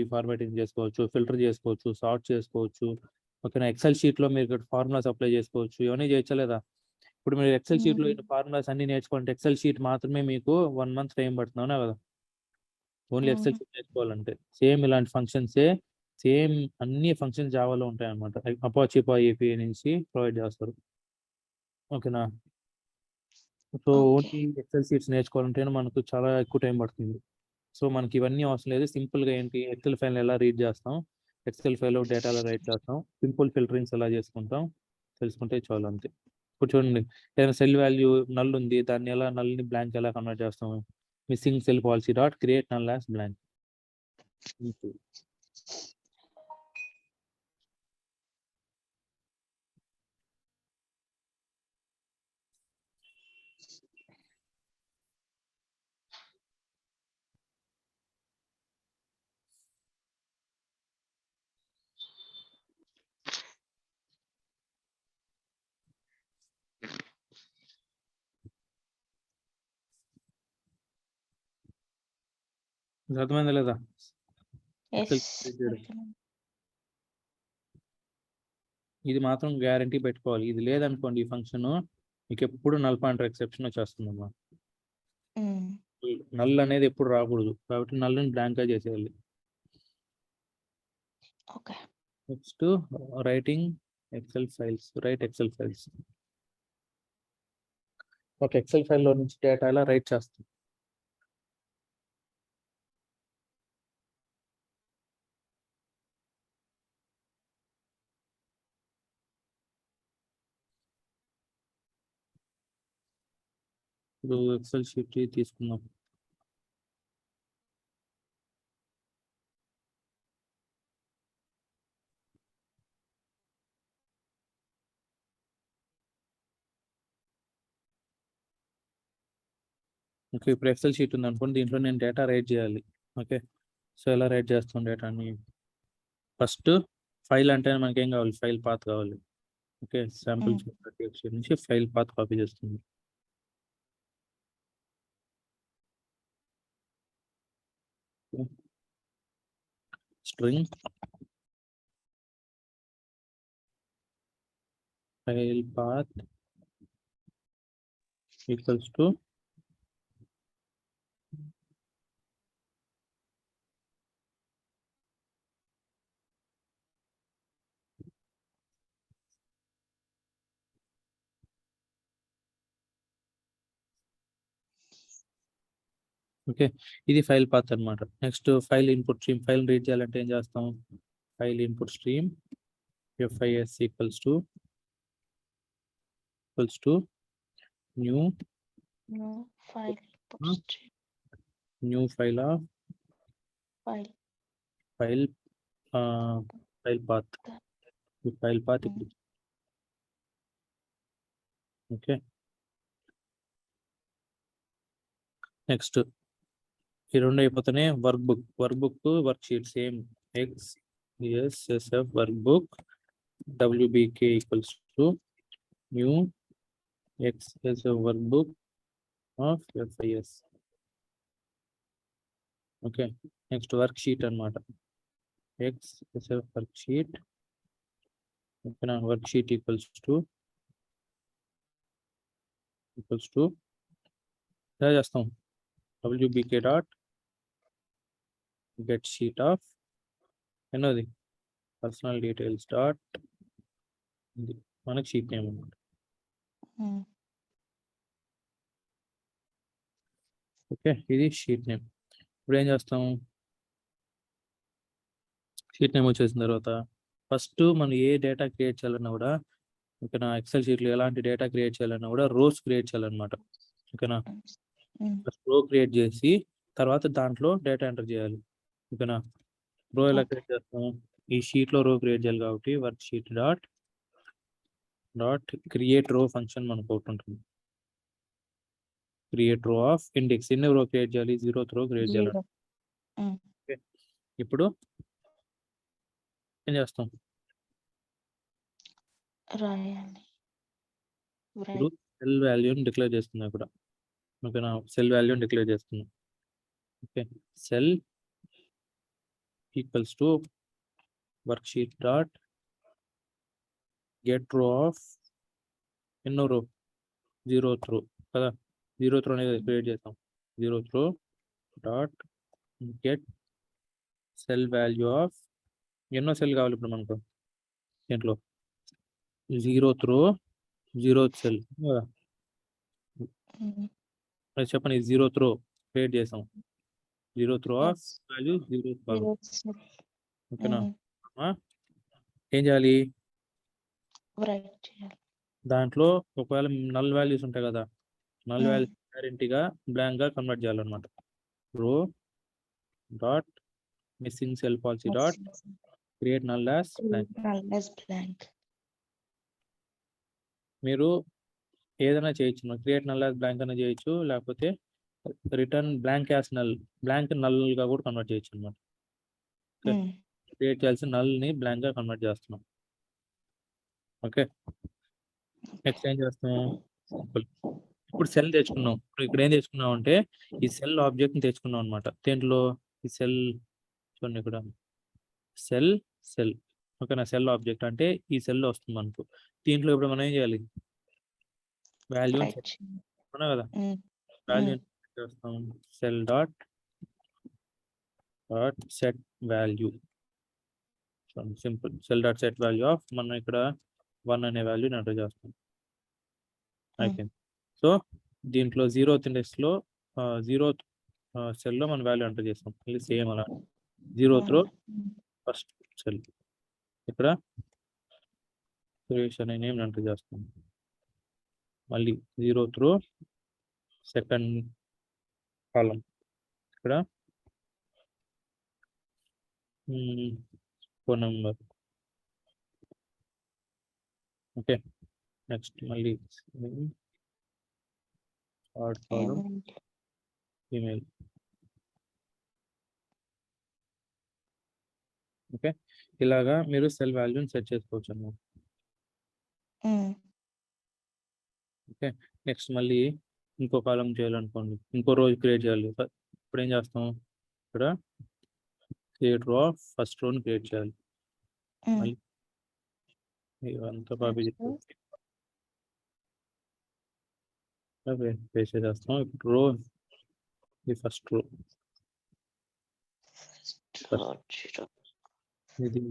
ఈ ఫార్మాటింగ్ చేసుకోవచ్చు, ఫిల్టర్ చేసుకోవచ్చు, సార్ట్ చేసుకోవచ్చు. ఓకేనా, ఎక్సెల్ షీట్ లో మీరు ఫార్ములాస్ అప్లై చేసుకోవచ్చు, ఇవన్నీ చేయొచ్చా లేదా? ఇప్పుడు మీరు ఎక్సెల్ షీట్ లో ఫార్ములాస్ అన్ని నేర్చుకోవాలంటే ఎక్సెల్ షీట్ మాత్రమే మీకు 1 month టైం పడుతుందా కదా? ఓన్లీ ఎక్సెల్ షీట్ నేర్చుకోవాలంటే సేమ్ ఇలాంటి ఫంక్షన్సే సేమ్ అన్ని ఫంక్షన్స్ జావాలో ఉంటాయి అనమాట. అపాచీ పాయ్ ఏపీఐ నుంచి ప్రొవైడ్ చేస్తారు. ఓకేనా, సో ఓన్లీ ఎక్సెల్ షీట్స్ నేర్చుకోవాలంటే మనకు చాలా ఎక్కువ టైం పడుతుంది. సో మనకి ఇవన్నీ అవసరం లేదు. సింపుల్ గా ఏంటి, ఎక్సెల్ ఫైల్ ఎలా రీడ్ చేస్తాం, ఎక్సెల్ ఫైల్ డేటా ఎలా రైట్ చేస్తాం, సింపుల్ ఫిల్టరింగ్స్ ఎలా చేసుకుంటాం తెలుసుకుంటే చాలు, అంతే. ఇప్పుడు చూడండి, ఏదైనా సెల్ వాల్యూ నల్ ఉంది, దాన్ని ఎలా నల్ని బ్లాంక్ ఎలా కన్వర్ట్ చేస్తాం? Missing cell policy dot create null as blank. అర్థమైందా లేదా? ఇది మాత్రం గ్యారంటీ పెట్టుకోవాలి. ఇది లేదనుకోండి ఈ ఫంక్షన్ మీకు ఎప్పుడు నల్ పాయింటర్ ఎక్సెప్షన్ వచ్చేస్తుంది అన్నమాట. నల్ అనేది ఎప్పుడు రాకూడదు కాబట్టి నల్ని బ్లాంక్ గా చేసేయాలి. Next writing XL files, right XL files. ఒక ఎక్సెల్ ఫైల్ లో నుంచి డేటా ఎలా రైట్ చేస్తాం? ఇప్పుడు ఎక్సెల్ షీట్ తీసుకుందాం. ఓకే, ఇప్పుడు ఎక్సెల్ షీట్ ఉంది అనుకోండి, దీంట్లో నేను డేటా రైట్ చేయాలి. ఓకే, సో ఎలా రైట్ చేస్తాం డేటాని? ఫస్ట్ ఫైల్ అంటే మనకి ఏం కావాలి? ఫైల్ పాత్ కావాలి. ఓకే, శాంపుల్ నుంచి ఫైల్ పాత్ కాపీ చేస్తుంది. String file path equals to okay, ఇది ఫైల్ పాత్ అన్నమాట. Next file input stream. File read చేయాలంటే ఏం చేస్తాం? File input stream FIS equals to new No file Hmm. input stream new file of file. File path. ఈ file path Hmm. Okay, next ఈ రెండు అయిపోతేనే workbook worksheet same XSF workbook WBK equals to new XSF workbook of FIS. Okay, next worksheet అన్నమాట. XSF worksheet. ఓకేనా, worksheet equals to ఎలా చేస్తాం? WBK dot get sheet of ఎన్నోది personal details dot ఇది మనకి sheet name అన్నమాట. Hmm. Okay, ఇది sheet name. ఇప్పుడు ఏం చేస్తాం? షీట్ నేమ్ వచ్చేసిన తర్వాత ఫస్ట్ మనం ఏ డేటా క్రియేట్ చేయాలన్నా కూడా, ఓకేనా, ఎక్సెల్ షీట్లో ఎలాంటి డేటా క్రియేట్ చేయాలన్నా కూడా రోస్ క్రియేట్ చేయాలన్నమాట. ఓకేనా, Hmm. ఫస్ట్ రో క్రియేట్ చేసి తర్వాత దాంట్లో డేటా ఎంటర్ చేయాలి. ఓకేనా, రో ఎలా Okay. క్రియేట్ చేస్తాం? ఈ షీట్లో రో క్రియేట్ చేయాలి కాబట్టి వర్క్ షీట్ డాట్ క్రియేట్ రో ఫంక్షన్ మనకు ఒకటి ఉంటుంది. క్రియేట్ రో ఆఫ్ ఇండెక్స్. ఎన్ని రో క్రియేట్ చేయాలి? 0th రో క్రియేట్ చేయాలి. Zero. Hmm. ఇప్పుడు ఏం చేస్తాం? రాయాలి. ఇప్పుడు Write. సెల్ వాల్యూని డిక్లేర్ చేస్తున్నాం ఇక్కడ. ఓకేనా, సెల్ వాల్యూని డిక్లేర్ చేస్తున్నాం. Okay, cell equals to work sheet dot get row of ఎన్నో రో? 0th రో కదా, 0th రో అనేది క్రియేట్ చేస్తాం. 0th రో dot get cell value of ఎన్నో సెల్ కావాలి ఇప్పుడు మనకు దీంట్లో? 0th రో 0th సెల్ కదా. Hmm. అది చెప్పండి, 0th రో క్రియేట్ చేసాం. 0th రో ఆఫ్ Yes. వాల్యూ 0th భాగం. Zero cell. ఓకేనా, Hmm. ఏం చేయాలి? Write చేయాలి. దాంట్లో ఒకవేళ నల్ వాల్యూస్ ఉంటాయి కదా, నల్ Hmm. వాల్యూస్ గ్యారెంటీగా బ్లాంక్ గా కన్వర్ట్ చేయాలన్నమాట. Row dot missing cell policy dot create null as blank. Null as blank. మీరు ఏదైనా చేయొచ్చు, క్రియేట్ నల్ యాస్ బ్లాంక్ అయినా చేయొచ్చు, లేకపోతే return blank as null, blank null గా కూడా కన్వర్ట్ చేయొచ్చు అనమాట. Hmm. క్రియేట్ చేయాల్సిన నల్ ని బ్లాంక్ గా కన్వర్ట్ చేస్తున్నాం. ఓకే, నెక్స్ట్ ఏం చేస్తాం? సింపుల్. ఇప్పుడు సెల్ తెచ్చుకున్నాం. ఇక్కడ ఏం తెచ్చుకున్నాం అంటే ఈ సెల్ ఆబ్జెక్ట్ ని తెచ్చుకున్నాం అనమాట. దేంట్లో? ఈ సెల్ చూడండి, ఇక్కడ సెల్. ఓకేనా, సెల్ ఆబ్జెక్ట్ అంటే ఈ సెల్ వస్తుంది మనకు. దీంట్లో ఇప్పుడు మనం ఏం చేయాలి? వాల్యూ Write చేయాలి. కదా, Hmm. వాల్యూ చేస్తాం. Cell dot set value. Simple. Cell dot set value of మనం ఇక్కడ 1 అనే వాల్యూని ఎంటర్ చేస్తాం. అయిపోయింది. సో దీంట్లో 0th ఇండెక్స్ లో 0th సెల్ లో మనం వాల్యూ ఎంటర్ చేస్తాం. మళ్ళీ సేమ్ అలా 0th రో ఫస్ట్ సెల్ ఇక్కడ సురేష్ అనే నేమ్ ఎంటర్ చేస్తాం. మళ్ళీ 0th రో సెకండ్ కాలం ఇక్కడ ఫోన్ నెంబర్. ఓకే, నెక్స్ట్ మళ్ళీ థర్డ్ కాలం ఈమెయిల్. ఓకే, ఇలాగా మీరు సెల్ వాల్యూని సెట్ చేసుకోవచ్చు అన్నమాట. ఓకే, నెక్స్ట్ మళ్ళీ ఇంకో కాలం చేయాలనుకోండి, ఇంకో రోజు క్రియేట్ చేయాలి. ఇప్పుడు ఏం చేస్తాం, ఇక్కడ క్రియేట్ రో ఫస్ట్ రోని క్రియేట్ చేయాలి. మళ్ళీ ఇవంతా కాపీ పేస్ట్ చేసేస్తాం. ఇప్పుడు రో, ఇది ఫస్ట్ రో, ఇది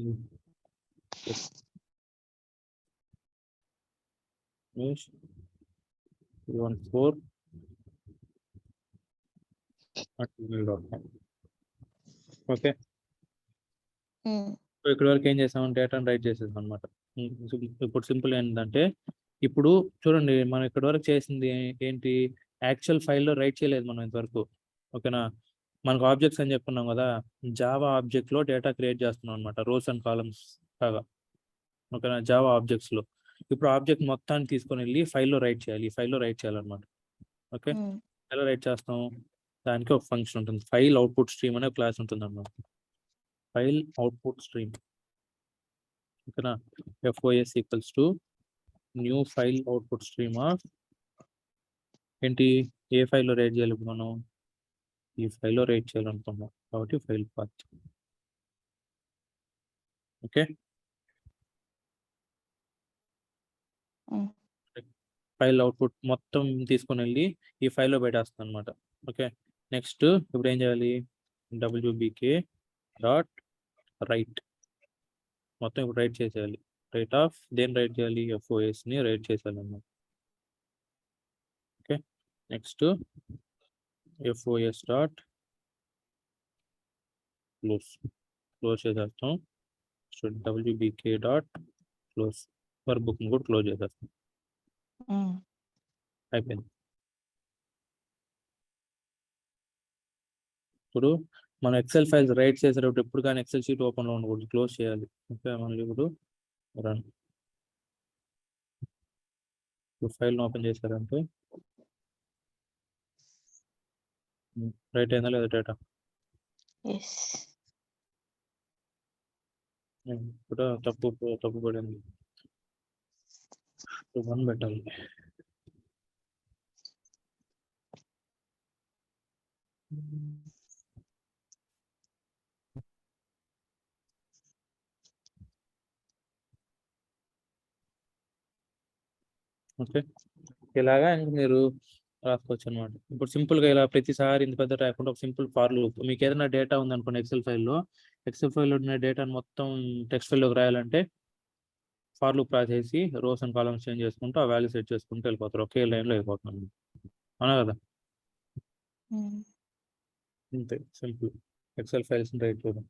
14@gmail.com. ఓకే, సో ఇక్కడ వరకు ఏం చేసాం, డేటాను రైట్ చేసేసాం అనమాట. ఇప్పుడు సింపుల్ ఏంటంటే, ఇప్పుడు చూడండి మనం ఇక్కడ వరకు చేసింది ఏంటి, యాక్చువల్ ఫైల్లో రైట్ చేయలేదు మనం ఇంతవరకు. ఓకేనా, మనకు ఆబ్జెక్ట్స్ అని చెప్పుకున్నాం కదా, జావా ఆబ్జెక్ట్లో డేటా క్రియేట్ చేస్తున్నాం అనమాట, రోస్ అండ్ కాలమ్స్ లాగా. ఓకేనా, జావా ఆబ్జెక్ట్స్లో. ఇప్పుడు ఆబ్జెక్ట్ మొత్తాన్ని తీసుకొని వెళ్ళి ఫైల్లో రైట్ చేయాలి, ఈ ఫైల్లో రైట్ చేయాలన్నమాట. ఓకే, ఎలా రైట్ చేస్తాం, దానికి ఒక ఫంక్షన్ ఉంటుంది, ఫైల్ అవుట్పుట్ స్ట్రీమ్ అనే క్లాస్ ఉంటుంది అన్నమాట. File output stream. ఓకేనా, FOS equals to new file output stream of ఏంటి, ఏ ఫైల్లో రైట్ చేయాలి, ఇప్పుడు మనం ఈ ఫైల్లో రైట్ చేయాలనుకున్నాం కాబట్టి file path. Okay, file output మొత్తం తీసుకొని వెళ్ళి ఈ ఫైల్లో పెట్టేస్తాం అనమాట. ఓకే, నెక్స్ట్ ఇప్పుడు ఏం చేయాలి, wbk.write మొత్తం ఇప్పుడు రైట్ చేసేయాలి. రైట్ ఆఫ్ దేని రైట్ చేయాలి, FOSని రైట్ చేసేయాలి అన్నమాట. ఓకే, నెక్స్ట్ FOS.close క్లోజ్ చేసేస్తాం. wbk.close వర్క్ బుక్ని కూడా క్లోజ్ చేసేస్తాం. అయిపోయింది. ఇప్పుడు మనం ఎక్సెల్ ఫైల్స్ రైట్ చేసేటప్పుడు ఎప్పుడు కానీ ఎక్సెల్ షీట్ ఓపెన్లో ఉండకూడదు, క్లోజ్ చేయాలి. ఓకే, మళ్ళీ ఇప్పుడు రన్. ఇప్పుడు ఫైల్ని ఓపెన్ చేశారంటే రైట్ అయిందా లేదా డేటా, ఇప్పుడు తప్పు పడింది, 1 పెట్టాలి. ఓకే, ఇలాగా మీరు రాసుకోవచ్చు అనమాట. ఇప్పుడు సింపుల్గా ఇలా ప్రతిసారి ఇంత పెద్ద రాకుండా ఒక సింపుల్ ఫార్ లూప్, మీకు ఏదైనా డేటా ఉందనుకోండి ఎక్సెల్ ఫైల్లో ఉన్న డేటాను మొత్తం టెక్స్ట్ ఫైల్లోకి రాయాలంటే ఫార్ లూప్ రాసేసి రోస్ అండ్ కాలమ్స్ చేంజ్ చేసుకుంటూ ఆ వాల్యూ సెట్ చేసుకుంటూ వెళ్ళిపోతారు, ఒకే లైన్లో వెళ్ళిపోతున్నాను. అవునా కదా, అంతే సింపుల్ ఎక్సెల్ ఫైల్స్ రైట్ చేయడం.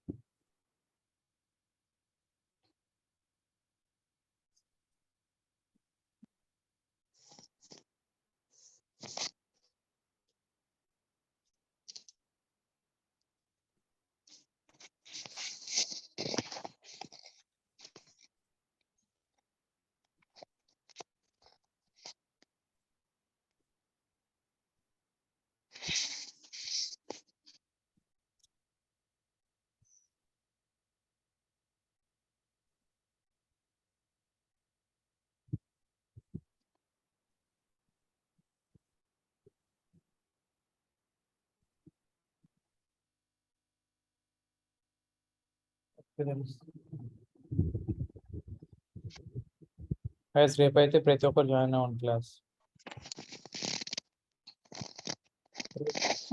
రేపు అయితే ప్రతి ఒక్కరు జాయిన్ అవ్వండి క్లాస్.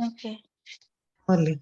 ఓకే. మళ్ళీ